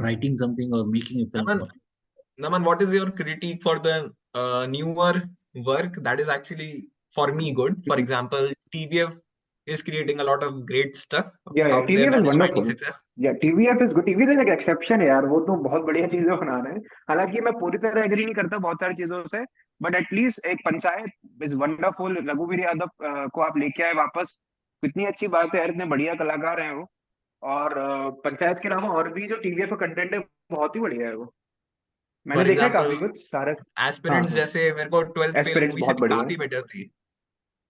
writing something or making a film. Naman, Naman, what is your critique for the newer work that is actually for me good? For example, TVF is creating a lot of great stuff Yeah, out there TVF is that is finding wonderful. success. Yeah, TVF is good. TVF is एक exception है यार, वो तो बहुत बढ़िया चीजें बना रहे हैं। हालांकि मैं पूरी तरह एग्री नहीं करता बहुत सारी चीजों से, बट एटलीस्ट एक पंचायत इज वंडरफुल। रघुवीर यादव को आप लेके आए वापस, कितनी अच्छी बात है यार, इतने बढ़िया कलाकार हैं वो। और पंचायत के अलावा और भी जो TVF का कंटेंट है बहुत ही बढ़िया है वो, मैंने For देखा है काफी example, कुछ सारे। हाँ एस्पिरेंट्स हाँ, जैसे मेरे को 12th फेल एस्पिरेंट्स मूवी से बहुत भी बढ़िया है काफी बेटर थी।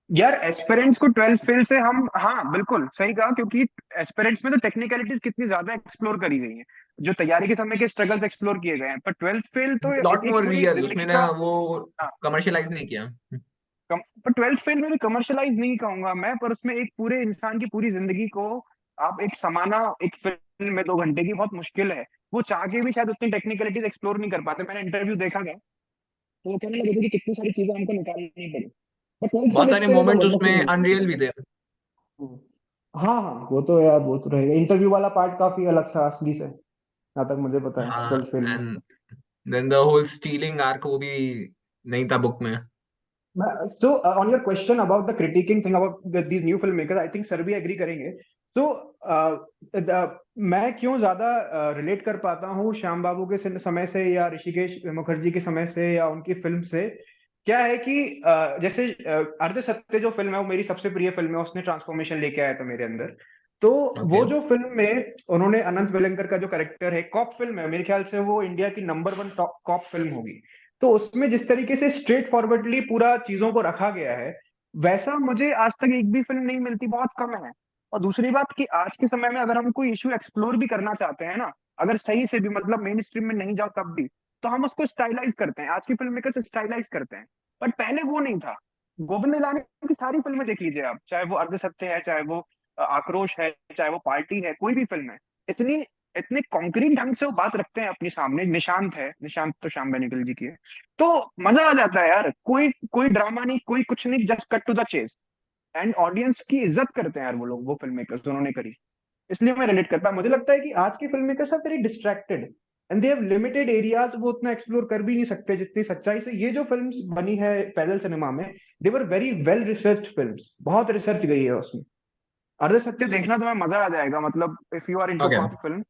यार। एस्पिरेंट्स को 12 फेल से हम, हाँ बिल्कुल सही कहा, क्योंकि एस्पिरेंट्स में तो टेक्निकलिटीज कितनी ज्यादा एक्सप्लोर करी गई हैं, जो तैयारी के समय के स्ट्रगल्स एक्सप्लोर किए गए हैं, पर 12 फेल तो लॉट एक मोर पूरी रियल, उसमें जिंदगी ना का। वो हाँ, कमर्शियलाइज नहीं किया। पर 12 फेल में भी कमर्शलाइज नहीं कहूंगा मैं, पर उसमें एक पूरे इंसान की पूरी जिंदगी को आप एक समाना एक फिल्म में 2 घंटे की बहुत मुश्किल है। वो चाह के भी शायद उतनी टेक्निकलिटीज एक्सप्लोर नहीं कर पाते। मैंने इंटरव्यू देखा था, तो वो कहने लगे थे कि कितनी सारी चीजें हमको निकालनी पड़ी, बट 12 फेल बहुत इज सारे स्टिल मोमेंट्स उसमें वंडरफुल। अनरियल भी थे। हाँ हाँ, वो तो यार, वो तो रहेगा। इंटरव्यू वाला पार्ट काफी अलग था असली से, जहाँ तक मुझे पता है, हाँ, 12 फेल में। And then the whole stealing arc वो भी नहीं था बुक में। So on your question about the critiquing thing about these new filmmakers, I think sir भी एग्री करेंगे। So मैं क्यों ज्यादा रिलेट कर पाता हूँ श्याम बाबू के समय से या ऋषिकेश मुखर्जी के समय से या उनकी फिल्म से, क्या है कि जैसे अर्ध सत्य जो फिल्म है वो मेरी सबसे प्रिय फिल्म है, उसने ट्रांसफॉर्मेशन लेके आया था मेरे अंदर। तो ओके वो जो फिल्म में उन्होंने अनंत वेलंकर का जो करेक्टर है, कॉप फिल्म है, मेरे ख्याल से वो इंडिया की नंबर 1 कॉप फिल्म होगी। तो उसमें जिस तरीके से स्ट्रेट फॉरवर्डली पूरा चीजों को रखा गया है, वैसा मुझे आज तक एक भी फिल्म नहीं मिलती, बहुत कम है। और दूसरी बात कि आज के समय में अगर हम कोई इशू एक्सप्लोर भी करना चाहते हैं ना, अगर सही से भी, मतलब मेन स्ट्रीम में नहीं जाओ तब भी, तो हम उसको स्टाइलाइज करते हैं, आज की फिल्म मेकर्स स्टाइलाइज करते हैं। बट पहले वो नहीं था। गोविंद निलानी की सारी फिल्में देख लीजिए आप, चाहे वो अर्ध सत्य है, चाहे वो आक्रोश है, चाहे वो पार्टी है, कोई भी फिल्म है, इतनी इतने कॉन्क्रीट ढंग से वो बात रखते हैं अपने सामने। निशांत है, निशांत तो श्याम बेनेगल जी की है। तो मजा आ जाता है यार, कोई कोई ड्रामा नहीं, कोई कुछ नहीं, just cut to the chase. And audience की इज्जत करते हैं यार वो लोग, वो फिल्म मेकर्स उन्होंने करी। इसलिए मैं रिलेट करता हूं। मुझे लगता है कि आज के film makers are very distracted and they have limited areas, वो उतना एक्सप्लोर कर भी नहीं सकते जितनी सच्चाई से ये जो फिल्म्स बनी है पैदल सिनेमा में। They were very well researched films, बहुत रिसर्च गई है उसमें। अर्ध सत्य देखना तुम्हें मजा आ जाएगा, मतलब if you are into okay. Cop film,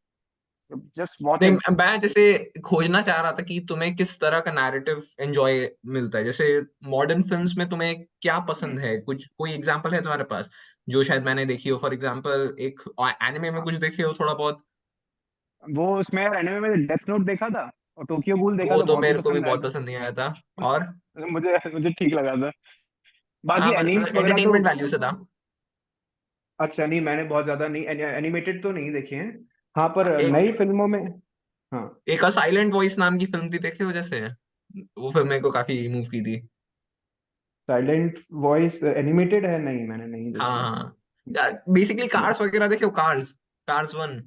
just watch नहीं, इट। मैं जैसे खोजना चाह रहा था कि तुम्हें किस तरह का नैरेटिव एंजॉय मिलता है। जैसे मॉडर्न फिल्म्स में तुम्हें क्या पसंद है, कुछ कोई एग्जांपल है तुम्हारे पास जो शायद मैंने देखी हो? फॉर एग्जांपल एक एनिमे में कुछ देखे हो थोड़ा बहुत? वो उसमें यार एनिमे में डेथ नोट देखा था और टोक्यो गूल देखा वो था, तो बहुत ही मेरे को भी पसंद आया बहुत था। पसंद नहीं आया था। और मुझे मुझे ठीक लगा था। हाँ, बाकी एनिम्स मतलब वगैरह तो, एंटरटेनमेंट वैल्यू से था। अच्छा नहीं, मैंने बहुत ज्यादा नहीं, एनिमेटेड तो नहीं देखे हैं। हाँ, पर एक नई फिल्मों में। हाँ, एक साइलेंट वॉइस नाम की फिल्म थी, देखे हो जैसे? वो फिल्म मेरे को काफी मूव की थी। साइलेंट वॉइस एनिमेटेड है? नहीं, मैंने नहीं हाँ देखी। हाँ, बेसिकली कार्स वगैरह देखे हो? Cars, cars one.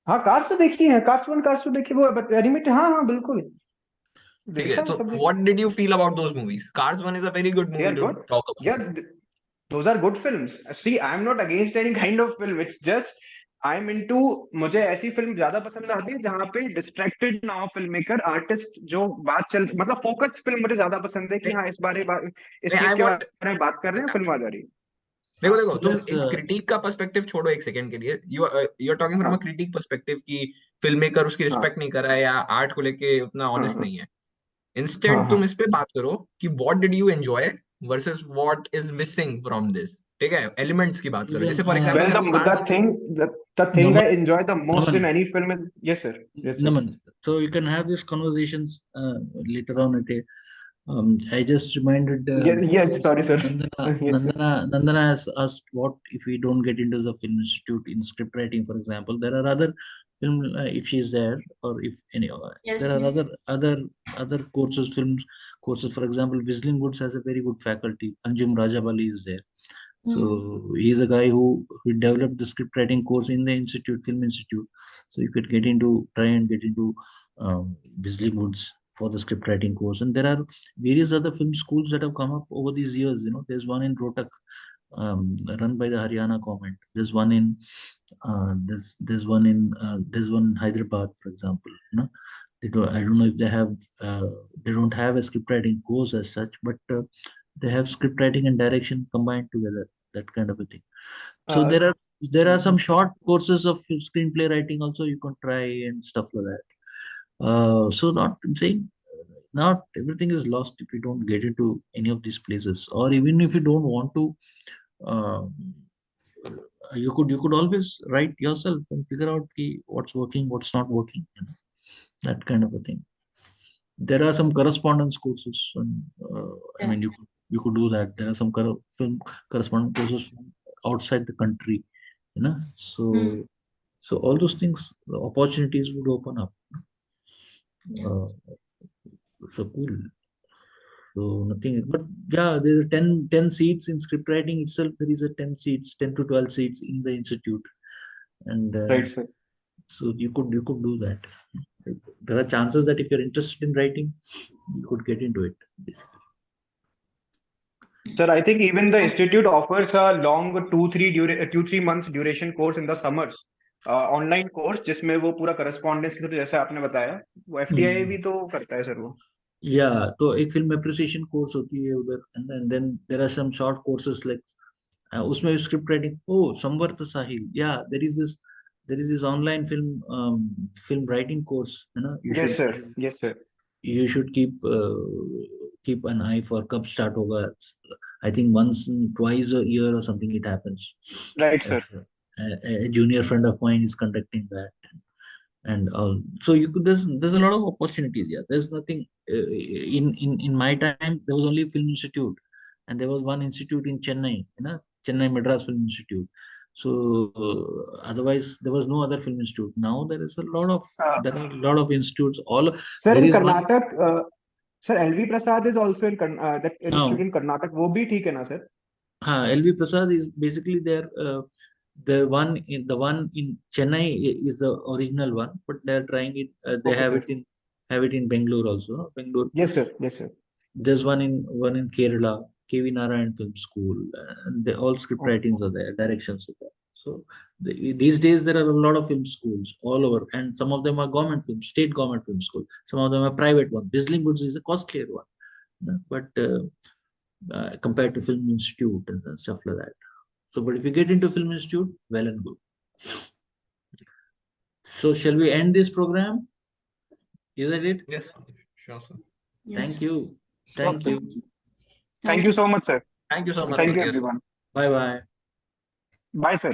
हाँ, कार्स तो देखी है, कार्स वन, कार्स टू देखी, वो एनिमेटेड, हाँ हाँ बिल्कुल ठीक है, देखा है, तो सब देखा। What did you feel about those movies? Cars one is a very good they movie are too good. Talk about. यार, those are good films. See, I am not against any kind of film. It's just I am into, मुझे ऐसी film ज्यादा पसंद आती है जहाँ पे distracted ना हो फिल्म मेकर, आर्टिस्ट, जो बात चल, मतलब फोकस फिल्म मुझे ज्यादा पसंद है कि हाँ इस नहीं, चीज आई के वांट, बारे में बात कर रहे हैं, फिल्म आ जा रही है। देखो हाँ देखो, तुम Yes, एक क्रिटिक का पर्सपेक्टिव छोड़ो एक सेकंड के लिए। यू आर टॉकिंग फ्रॉम हाँ अ क्रिटिक पर्सपेक्टिव कि फिल्म मेकर उसकी हाँ रिस्पेक्ट नहीं कर रहा है या आर्ट को लेके उतना हाँ ऑनेस्ट हाँ नहीं है। हाँ इंस्टेड हाँ। तुम इस पे बात करो कि what did you enjoy versus what is missing from this. ठीक है, एलिमेंट्स की बात करो। even जैसे फॉर Well, एग्जांपल देखो the cars. thing, the thing I Naman, enjoy the most in Naman, any film is, yes sir, yes sir. Naman. So you can have these conversations later on at a. I just reminded Yes, yes, sorry sir. Yes sir. Nandana has asked what if we don't get into the film institute in script writing, for example. There are other film if she's there, or if any there Yes, are yes. other courses, films courses. For example, Whistling Woods has a very good faculty. Anjum Rajabali is there. Mm-hmm. So he's a guy who developed the script writing course in the institute, film institute. So you could try and get into Whistling Woods for the script writing course. And there are various other film schools that have come up over these years. You know, there's one in Rohtak, run by the Haryana government. There's one in there's one in Hyderabad, for example. You know, I don't know if they don't have a script writing course as such, but they have script writing and direction combined together, that kind of a thing. So Uh, there are some short courses of screenplay writing also you can try and stuff like that. So not I'm saying not everything is lost if you don't get into any of these places, or even if you don't want to, uh, you could always write yourself and figure out what's working, what's not working, that kind of a thing. There are some correspondence courses, and I Yeah. mean you could do that. There are some film correspondence courses from outside the country, Mm. so all those things, the opportunities would open up. Yeah. uh, so cool. So nothing, but yeah, there's 10 seats in script writing itself. There is a 10 seats, 10 to 12 seats in the institute, and right sir. so you could do that. There are chances that if you're interested in writing, you could get into it, basically. Sir, I think even the institute offers a long 2-3 months duration course in the summers. Online course जिसमें वो पूरा correspondence के through, जैसे आपने बताया, वो FTI भी तो करता है सर वो। या तो एक फिल्म अप्रिसिएशन कोर्स होती है उधर, and then there are some short courses like उसमें script writing, oh Samvart Sahil, या there is this online film writing course, you yes should sir, yes sir. you should keep keep an eye for kab start hoga. I think once twice a year or something it happens. Right, sir. A junior friend of mine is conducting that, and all. So you could there's a lot of opportunities. Yeah, there's nothing in my time. There was only film institute, and there was one institute in Chennai, Chennai Madras Film Institute. So otherwise there was no other film institute. Now there are a lot of institutes. Sir, There in is one Karnataka, sir, LV Prasad is also in that institute now. in Karnataka. वो भी ठीक है ना, sir? LV Prasad is basically there. The one in Chennai is the original one, but they are trying it. They Okay, sir. have it in Bangalore also. Bangalore. Yes, sir. Yes, sir. There's one in Kerala, KV Narayan Film School, and all script Okay. writings are there, directions are there. So these days there are a lot of film schools all over, and some of them are government film, state government film school. Some of them are private one. Whistling Woods is a costlier one, but compared to film institute and stuff like that. So, but if you get into film institute, well and good. So, shall we end this program? Is that it? Yes, sure, sir. Thank you. Sure, Thank sir. you. Thank you so much, sir. Thank you so much, Thank sir. you, Yes. everyone. Bye bye. Bye, sir.